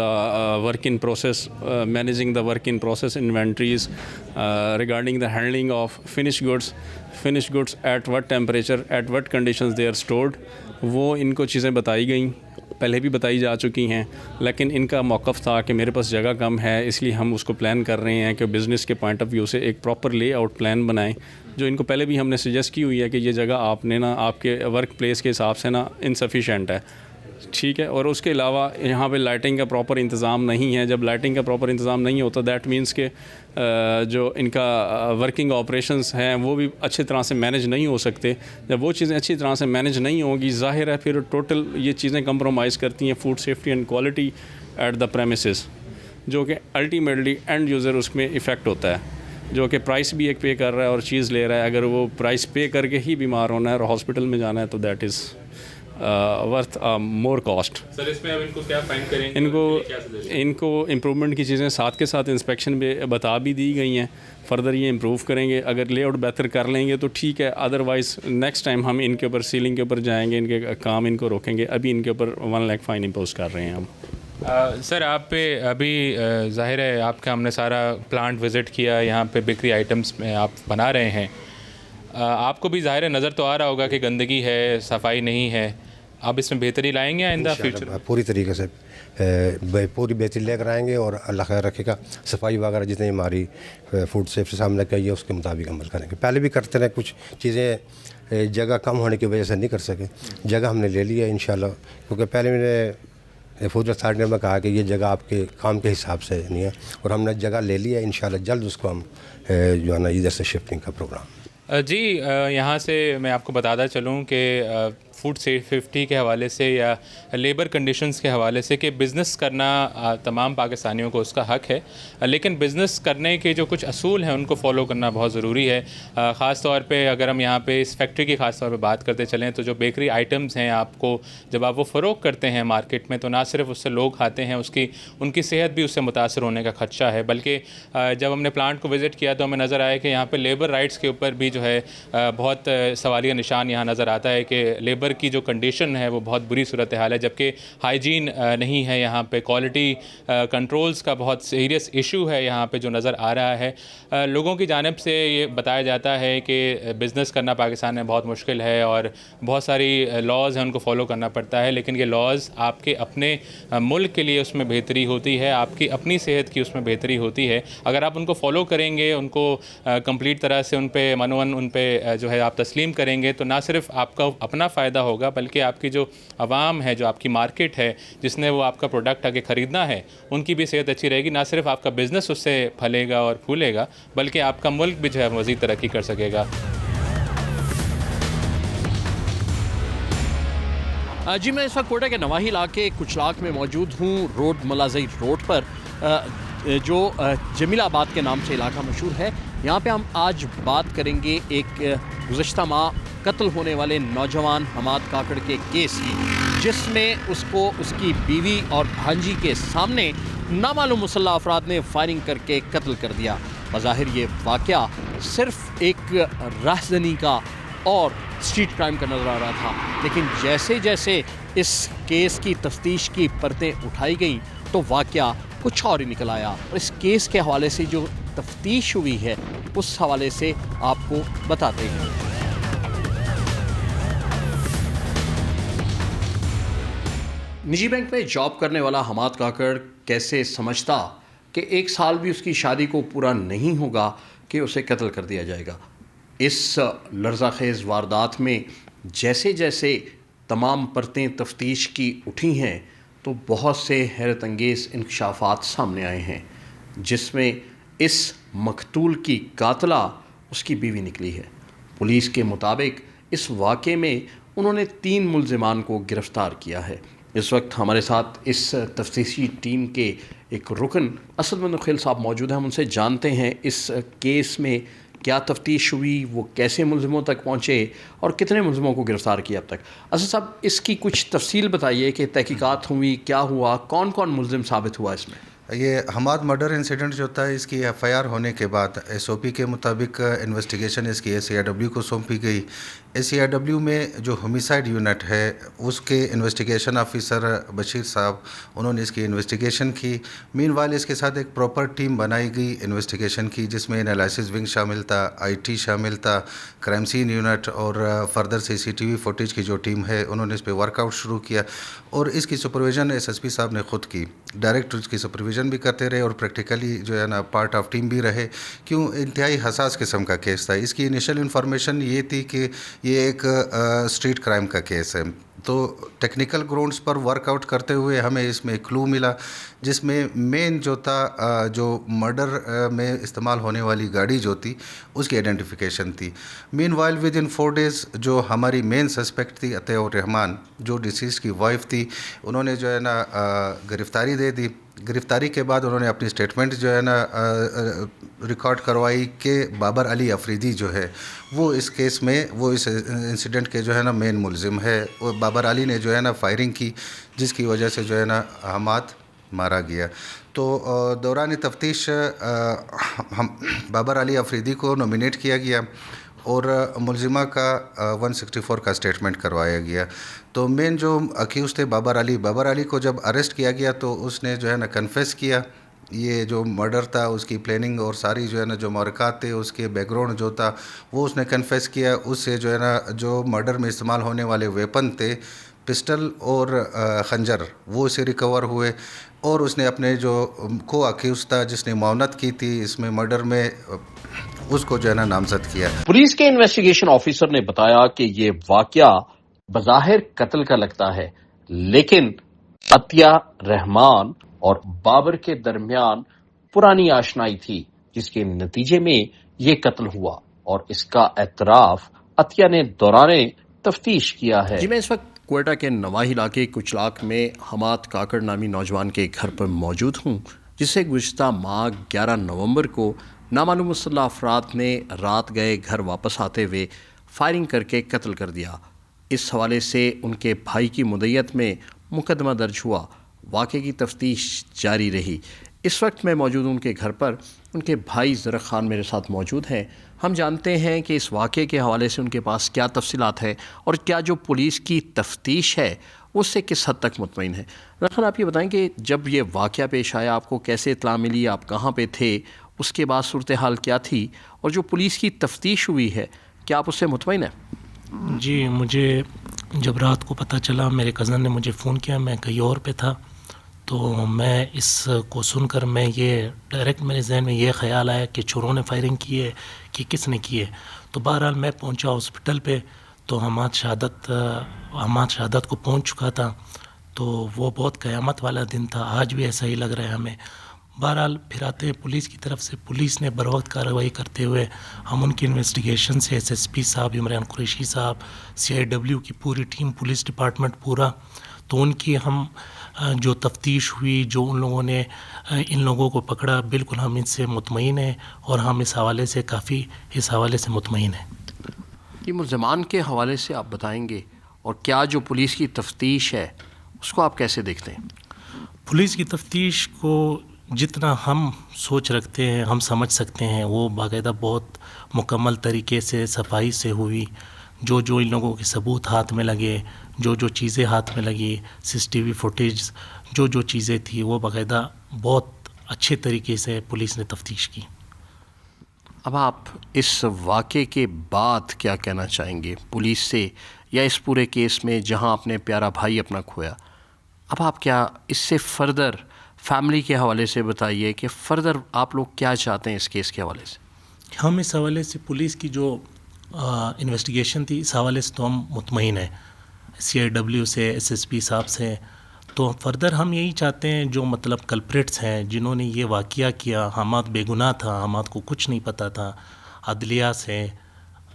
work in process, managing the work in process inventories, regarding the handling of finish goods at what temperature, at what conditions they are stored, वो इनको चीज़ें बताई गई। पहले भी बताई जा चुकी हैं, लेकिन इनका मौक़िफ़ था कि मेरे पास जगह कम है, इसलिए हम उसको प्लान कर रहे हैं कि बिज़नेस के पॉइंट ऑफ व्यू से एक प्रॉपर लेआउट प्लान बनाएं, जो इनको पहले भी हमने सजेस्ट की हुई है कि ये जगह आपने ना आपके वर्क प्लेस के हिसाब से ना इनसफिशेंट है, ठीक है। और उसके अलावा यहाँ पे लाइटिंग का प्रॉपर इंतज़ाम नहीं है। जब लाइटिंग का प्रॉपर इंतज़ाम नहीं होता दैट मीन्स के जो इनका वर्किंग ऑपरेशंस हैं वो भी अच्छी तरह से मैनेज नहीं हो सकते। जब वो चीज़ें अच्छी तरह से मैनेज नहीं होगी, ज़ाहिर है फिर टोटल ये चीज़ें कंप्रोमाइज़ करती हैं food safety and quality at the premises, जो कि अल्टीमेटली एंड यूज़र उसमें इफ़ेक्ट होता है, जो कि प्राइस भी एक पे कर रहा है और चीज़ ले रहा है। अगर वो प्राइस पे करके ही बीमार होना है और हॉस्पिटल में जाना है तो that is worth more cost. Sir इसमें अब इनको क्या फाइन करेंगे? इनको इम्प्रूवमेंट की चीज़ें साथ के साथ इंस्पेक्शन में बता भी दी गई हैं, फ़र्दर ये इम्प्रूव करेंगे। अगर लेआउट बेहतर कर लेंगे तो ठीक है, अदरवाइज़ नेक्स्ट टाइम हम इनके ऊपर सीलिंग के ऊपर जाएंगे, इनके काम इनको रोकेंगे। अभी इनके ऊपर 1 लाख फ़ाइन इम्पोज कर रहे हैं हम। सर आप पे अभी ज़ाहिर है आपका हमने सारा प्लांट विज़िट किया, यहाँ पे बेकरी आइटम्स में आप बना रहे हैं, आपको भी ज़ाहिर है नज़र तो आ रहा होगा कि गंदगी है, सफाई नहीं है, आप इसमें बेहतरी लाएंगे आइंदा फ्यूचर? पूरी तरीके से पूरी बेहतरी लेकर आएंगे और अल्लाह खैर रखेगा सफाई वगैरह जितनी हमारी फूड सेफ्टी सामने कही है उसके मुताबिक अमल करेंगे। पहले भी करते रहे, कुछ चीज़ें जगह कम होने की वजह से नहीं कर सके, जगह हमने ले लिया इंशाल्लाह, क्योंकि पहले मैंने फूड अथॉरिटी में कहा कि ये जगह आपके काम के हिसाब से नहीं है और हमने जगह ले लिया, इंशाल्लाह जल्द उसको हम जो है ना इधर से शिफ्टिंग का प्रोग्राम। जी यहाँ से मैं आपको बताता चलूँ कि फूड सेफ्टी के हवाले से या लेबर कंडीशंस के हवाले से कि बिज़नेस करना तमाम पाकिस्तानियों को उसका हक़ है, लेकिन बिज़नेस करने के जो कुछ असूल हैं उनको फॉलो करना बहुत ज़रूरी है। ख़ास तौर पे अगर हम यहाँ पे इस फैक्ट्री की ख़ास तौर पे बात करते चलें तो जो बेकरी आइटम्स हैं, आपको जब आप वो फ़रोग़ करते हैं मार्केट में तो ना सिर्फ उससे लोग खाते हैं, उनकी सेहत भी उससे मुतासर होने का ख़दशा है। बल्कि जब हमने प्लांट को विज़िट किया तो हमें नज़र आया कि यहाँ पर लेबर राइट्स के ऊपर भी जो है बहुत सवालिया निशान यहाँ नज़र आता है कि लेबर की जो कंडीशन है वो बहुत बुरी सूरत हाल है, जबकि हाइजीन नहीं है यहाँ पे, क्वालिटी कंट्रोल्स का बहुत सीरियस इशू है यहाँ पे जो नज़र आ रहा है। लोगों की जानिब से ये बताया जाता है कि बिज़नेस करना पाकिस्तान में बहुत मुश्किल है और बहुत सारी लॉज़ हैं उनको फॉलो करना पड़ता है, लेकिन ये लॉज़ आपके अपने मुल्क के लिए उसमें बेहतरी होती है, आपकी अपनी सेहत की उसमें बेहतरी होती है। अगर आप उनको फॉलो करेंगे, उनको कंप्लीट तरह से उन पे मनवन उन पे जो है आप तस्लीम करेंगे तो ना सिर्फ आपका अपना फ़ायदा होगा बल्कि आपकी जो आवाम है, जो आपकी मार्केट है जिसने वो आपका प्रोडक्ट आगे ख़रीदना है, उनकी भी सेहत अच्छी रहेगी। ना सिर्फ आपका बिज़नेस उससे फलेगा और फूलेगा बल्कि आपका मुल्क भी जो है मज़ीद तरक्की कर सकेगा। जी मैं इस वक्त कोटा के नवाही इलाके कुचलाक में मौजूद हूँ, रोड मलाज़ई रोड पर, जो जमीलाबाद के नाम से इलाका मशहूर है। यहाँ पे हम आज बात करेंगे एक गुज़श्ता माह कत्ल होने वाले नौजवान हमाद काकड़ के केस की, जिसमें उसको उसकी बीवी और भांजी के सामने नामालूम मुसल्लह अफराद ने फायरिंग करके कत्ल कर दिया। बज़ाहिर ये वाक़या सिर्फ एक राहज़नी का और स्ट्रीट क्राइम का नज़र आ रहा था, लेकिन जैसे जैसे इस केस की तफ्तीश की परतें उठाई गई तो वाक़या कुछ और ही निकल आया। और इस केस के हवाले से जो तफ्तीश हुई है उस हवाले से आपको बताते हैं। निजी बैंक में जॉब करने वाला हमाद काकड़ कैसे समझता कि 1 साल भी उसकी शादी को पूरा नहीं होगा कि उसे कत्ल कर दिया जाएगा। इस लर्ज़ाखेज़ वारदात में जैसे जैसे तमाम परतें तफ्तीश की उठी हैं तो बहुत से हैरत अंगेज़ इंकशाफात सामने आए हैं, जिसमें इस मकतूल की कातला उसकी बीवी निकली है। पुलिस के मुताबिक इस वाक़े में उन्होंने 3 मुल्ज़िमान को गिरफ़्तार किया है। इस वक्त हमारे साथ इस तफ्तीशी टीम के एक रुकन असद खिल साहब मौजूद हैं। हम उनसे जानते हैं इस केस में क्या तफ्तीश हुई, वो कैसे मुल्ज़िमों तक पहुँचे और कितने मुल्ज़िमों को गिरफ़्तार किया अब तक। असद साहब, इसकी कुछ तफसील बताइए कि तहकीकात हुई, क्या हुआ, कौन कौन मुल्ज़िम साबित हुआ इसमें? ये हमाद मर्डर इंसिडेंट जो था, इसकी एफआईआर होने के बाद एसओपी के मुताबिक इन्वेस्टिगेशन इसकी एसीआईडब्ल्यू को सौंपी गई। एसीआईडब्ल्यू में जो होमिसाइड यूनिट है उसके इन्वेस्टिगेशन ऑफिसर बशीर साहब, उन्होंने इसकी इन्वेस्टिगेशन की। मीनवाइल इसके साथ एक प्रॉपर टीम बनाई गई इन्वेस्टिगेशन की, जिसमें एनालिसिस विंग शामिल था, आईटी शामिल था, क्राइम सीन यूनिट और फर्दर सीसीटीवी फुटेज की जो टीम है उन्होंने इस पर वर्कआउट शुरू किया। और इसकी सुपरविजन एसएसपी साहब ने खुद की, डायरेक्ट उसकी सुपरविजन भी करते रहे और प्रैक्टिकली जो है ना पार्ट ऑफ टीम भी रहे। क्यों, इंतहाई हसास किस्म का केस था। इसकी इनिशियल इन्फॉर्मेशन ये थी कि ये एक स्ट्रीट क्राइम का केस है, तो टेक्निकल ग्राउंड्स पर वर्कआउट करते हुए हमें इसमें क्लू मिला, जिसमें मेन जो था, जो मर्डर में इस्तेमाल होने वाली गाड़ी जो थी उसकी आइडेंटिफिकेशन थी। मीनवाइल विद इन 4 डेज़ जो हमारी मेन सस्पेक्ट थी अतः रहमान, जो डिसीज की वाइफ थी, उन्होंने जो है ना गिरफ़्तारी दे दी। गिरफ़्तारी के बाद उन्होंने अपनी स्टेटमेंट जो है ना रिकॉर्ड करवाई कि बाबर अली अफरीदी जो है वो इस केस में, वो इस इंसिडेंट के जो है ना मेन मुलजिम है। वो बाबर अली ने जो है ना फायरिंग की, जिसकी वजह से जो है ना हमाद मारा गया। तो दौरान तफ्तीश हम बाबर अली अफरीदी को नॉमिनेट किया गया और मुलजिमा का 164 का स्टेटमेंट करवाया गया। तो मेन जो अक्यूज़ थे बाबर अली को जब अरेस्ट किया गया तो उसने जो है ना कन्फेस किया ये जो मर्डर था उसकी प्लानिंग और सारी जो है ना जो मौक़ात थे उसके बैकग्राउंड जो था वो उसने कन्फेस किया। उससे जो है ना जो मर्डर में इस्तेमाल होने वाले वेपन थे, पिस्टल और खंजर, वो उसे रिकवर हुए। और उसने अपने जो को अक्यूज़ था जिसने मुआवनत की थी इसमें मर्डर में, उसको जो है ना नामजद किया। पुलिस के इन्वेस्टिगेशन ऑफिसर ने बताया कि ये वाकया बज़ाहिर कत्ल का लगता है, लेकिन अतिया, रहमान और बाबर के दरमियान पुरानी आशनाई थी, जिसके नतीजे में ये कत्ल हुआ और इसका एतराफ़ अतिया ने दौरान तफ्तीश किया है। जी, मैं इस वक्त क्वेटा के नवाही इलाके कुचलाक में हमाद काकड़ नामी नौजवान के घर पर मौजूद हूँ, जिसे गुज़िश्ता माह 11 नवंबर को नामालूम मुसल्लह अफराद ने रात गए घर वापस आते हुए फायरिंग करके कत्ल कर दिया। इस हवाले से उनके भाई की मुद्दत में मुकदमा दर्ज हुआ। वाक़े की तफ्तीश जारी रही। इस वक्त मैं मौजूद हूँ उनके घर पर। उनके भाई ज़रक ख़ान मेरे साथ मौजूद हैं। हम जानते हैं कि इस वाक़े के हवाले से उनके पास क्या तफसीलात है और क्या जो पुलिस की तफ्तीश है उससे किस हद तक मुतमईन है। ज़रक ख़ान, आप ये बताएं कि जब ये वाक़या पेश आया आपको कैसे इत्तला मिली, आप कहाँ पे थे, उसके बाद सूरत हाल क्या थी, और जो पुलिस की तफ्तीश हुई है क्या आप उससे मुतमईन हैं? जी, मुझे जब रात को पता चला, मेरे कज़न ने मुझे फ़ोन किया, मैं कहीं और पे था, तो मैं इसको सुनकर मैं ये डायरेक्ट मेरे जहन में ये ख़्याल आया कि चोरों ने फायरिंग की है कि किसने की है। तो बहरहाल मैं पहुंचा हॉस्पिटल पे, तो हमाद शहादत को पहुंच चुका था। तो वो बहुत क़यामत वाला दिन था, आज भी ऐसा ही लग रहा है हमें। बहरहाल फिर आते हैं पुलिस की तरफ से, पुलिस ने बर वक्त कार्रवाई करते हुए हम उनकी इन्वेस्टिगेशन से एसएसपी साहब इमरान कुरैशी साहब, सीआईडब्ल्यू की पूरी टीम, पुलिस डिपार्टमेंट पूरा, तो उनकी हम जो तफ्तीश हुई, जो उन लोगों ने इन लोगों को पकड़ा, बिल्कुल हम इससे मुतमईन हैं और हम इस हवाले से इस हवाले से मुतमईन हैं। ये मुल्ज़मान के हवाले से आप बताएंगे, और क्या जो पुलिस की तफ्तीश है उसको आप कैसे देखते हैं? पुलिस की तफ्तीश को जितना हम सोच रखते हैं, हम समझ सकते हैं, वो बाकायदा बहुत मुकम्मल तरीके से सफाई से हुई। जो इन लोगों के सबूत हाथ में लगे, जो चीज़ें हाथ में लगी, सीसीटीवी फुटेज, जो चीज़ें थी, वो बाकायदा बहुत अच्छे तरीके से पुलिस ने तफ्तीश की। अब आप इस वाक़े के बाद क्या कहना चाहेंगे पुलिस से, या इस पूरे केस में जहां आपने प्यारा भाई अपना खोया, अब आप क्या इससे फ़र्दर फैमिली के हवाले से बताइए कि फ़र्दर आप लोग क्या चाहते हैं इस केस के हवाले से? हम इस हवाले से पुलिस की जो इन्वेस्टिगेशन थी, इस हवाले से तो हम मुतमईन हैं, सीआईडब्ल्यू से, एसएसपी साहब से। तो फर्दर हम यही चाहते हैं, जो मतलब कल्प्रिट्स हैं, जिन्होंने ये वाक़या किया, हमाद बेगुनाह था, हमाद को कुछ नहीं पता था, अदलिया से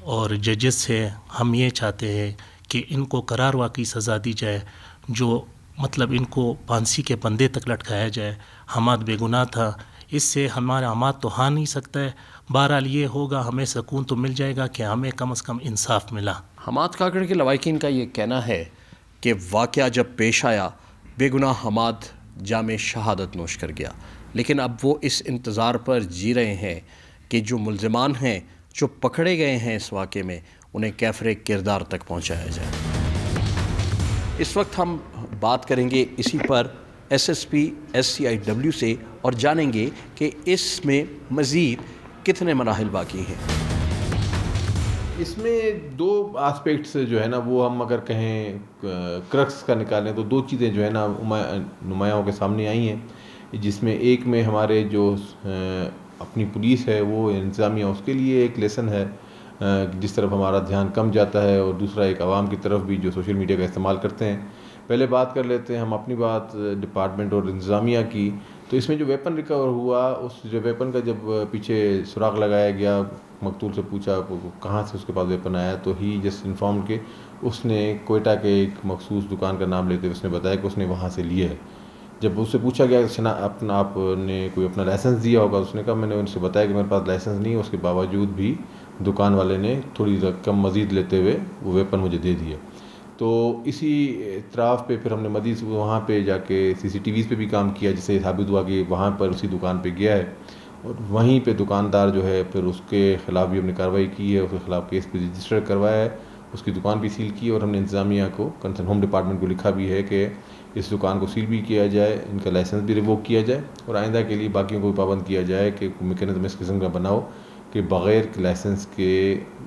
और जजेस से हम ये चाहते हैं कि इनको करार वाक़ई सज़ा दी जाए, जो मतलब इनको फांसी के फंदे तक लटकाया जाए। हमाद बेगुनाह था, इससे हमारा हमाद तो हाँ नहीं सकता है। बहरहाल ये होगा, हमें सुकून तो मिल जाएगा कि हमें कम से कम इंसाफ मिला। हमाद काकड़ के लवाकिन का ये कहना है कि वाक़या जब पेश आया, बेगुनाह हमाद जामे शहादत नोश कर गया, लेकिन अब वो इस इंतज़ार पर जी रहे हैं कि जो मुल्ज़िमान हैं, जो पकड़े गए हैं इस वाक़े में, उन्हें कैफ़रे किरदार तक पहुँचाया जाए। इस वक्त हम बात करेंगे इसी पर SSP SCIW से और जानेंगे कि इसमें मज़ीद कितने मराहिल बाकी हैं। इसमें दो एस्पेक्ट्स जो है ना, वो हम अगर कहें क्रक्स का निकालें तो दो चीज़ें जो है ना नुमायाँ के सामने आई हैं, जिसमें एक में हमारे जो अपनी पुलिस है वो इंतज़ामिया, उसके लिए एक लेसन है जिस तरफ हमारा ध्यान कम जाता है, और दूसरा एक आवाम की तरफ भी जो सोशल मीडिया का इस्तेमाल करते हैं। पहले बात कर लेते हैं हम अपनी बात डिपार्टमेंट और इंतज़ामिया की। तो इसमें जो वेपन रिकवर हुआ, उस जो वेपन का जब पीछे सुराग लगाया गया, मकतूल से पूछा कहाँ से उसके पास वेपन आया, तो ही जस्ट इन्फॉर्म के उसने कोयटा के एक मखसूस दुकान का नाम लेते हुए उसने बताया कि उसने वहाँ से लिया है। जब उससे पूछा गया आपने कोई अपना लाइसेंस दिया होगा, उसने कहा मैंने उनसे बताया कि मेरे पास लाइसेंस नहीं है, उसके बावजूद भी दुकान वाले ने थोड़ी रकम मज़ीद लेते हुए वो वेपन मुझे दे दिया। तो इसी इतराफ़ पे फिर हमने मज़ीद वहाँ पे जाके CCTVs पे भी काम किया, जिससे साबित हुआ कि वहाँ पर उसी दुकान पे गया है, और वहीं पे दुकानदार जो है फिर उसके ख़िलाफ़ भी हमने कार्रवाई की है, उसके ख़िलाफ़ केस भी रजिस्टर करवाया है, उसकी दुकान भी सील की, और हमने इंतज़ामिया को, कंसर्न होम डिपार्टमेंट को लिखा भी है कि इस दुकान को सील भी किया जाए, इनका लाइसेंस भी रिवोक किया जाए, और आइंदा के लिए बाकियों को भी पाबंद किया जाए कि मैकेनिज़्म इस किस्म का बनाओ कि बग़ैर लाइसेंस के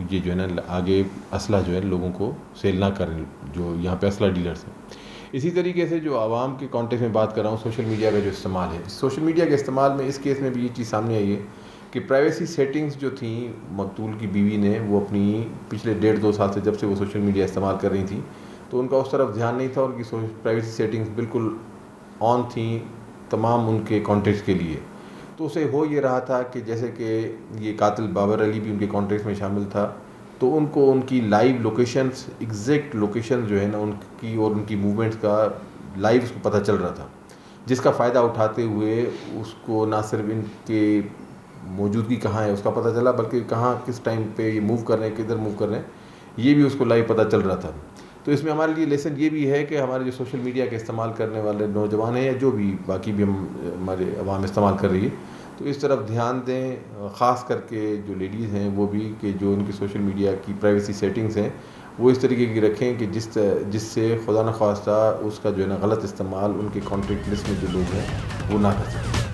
ये जो है ना आगे असला जो है लोगों को सेल ना करें, जो यहाँ पे असला डीलर्स हैं। इसी तरीके से जो आवाम के कॉन्टेक्स्ट में बात कर रहा हूँ, सोशल मीडिया का जो इस्तेमाल है, सोशल मीडिया के इस्तेमाल में इस केस में भी ये चीज़ सामने आई है कि प्राइवेसी सेटिंग्स जो थी मकतूल की बीवी ने, वो अपनी पिछले 1.5-2 साल से जब से वो सोशल मीडिया इस्तेमाल कर रही थी, तो उनका उस तरफ ध्यान नहीं था, उनकी प्राइवेसी सेटिंग्स बिल्कुल ऑन थी तमाम उनके कॉन्टेक्ट के लिए। तो उसे हो ये रहा था कि जैसे कि ये कातिल बाबर अली भी उनके कॉन्टेक्ट में शामिल था, तो उनको उनकी लाइव लोकेशंस, एग्जैक्ट लोकेशन जो है ना उनकी और उनकी मूवमेंट्स का लाइव उसको पता चल रहा था, जिसका फ़ायदा उठाते हुए उसको ना सिर्फ इनके मौजूदगी कहाँ है उसका पता चला, बल्कि कहाँ किस टाइम पे ये मूव कर रहे हैं, किधर मूव कर रहे हैं, ये भी उसको लाइव पता चल रहा था। तो इसमें हमारे लिए लेसन ये भी है कि हमारे जो सोशल मीडिया का इस्तेमाल करने वाले नौजवान हैं, या जो भी बाकी भी हमारे अवाम इस्तेमाल कर रही है, तो इस तरफ ध्यान दें, ख़ास करके जो लेडीज़ हैं वो भी, कि जो उनकी सोशल मीडिया की प्राइवेसी सेटिंग्स हैं वो इस तरीके की रखें कि जिससे खुदा न ख्वास्ता उसका जो है ना गलत इस्तेमाल उनके कॉन्टैक्ट लिस्ट में जो लोग हैं वो ना कर सकें।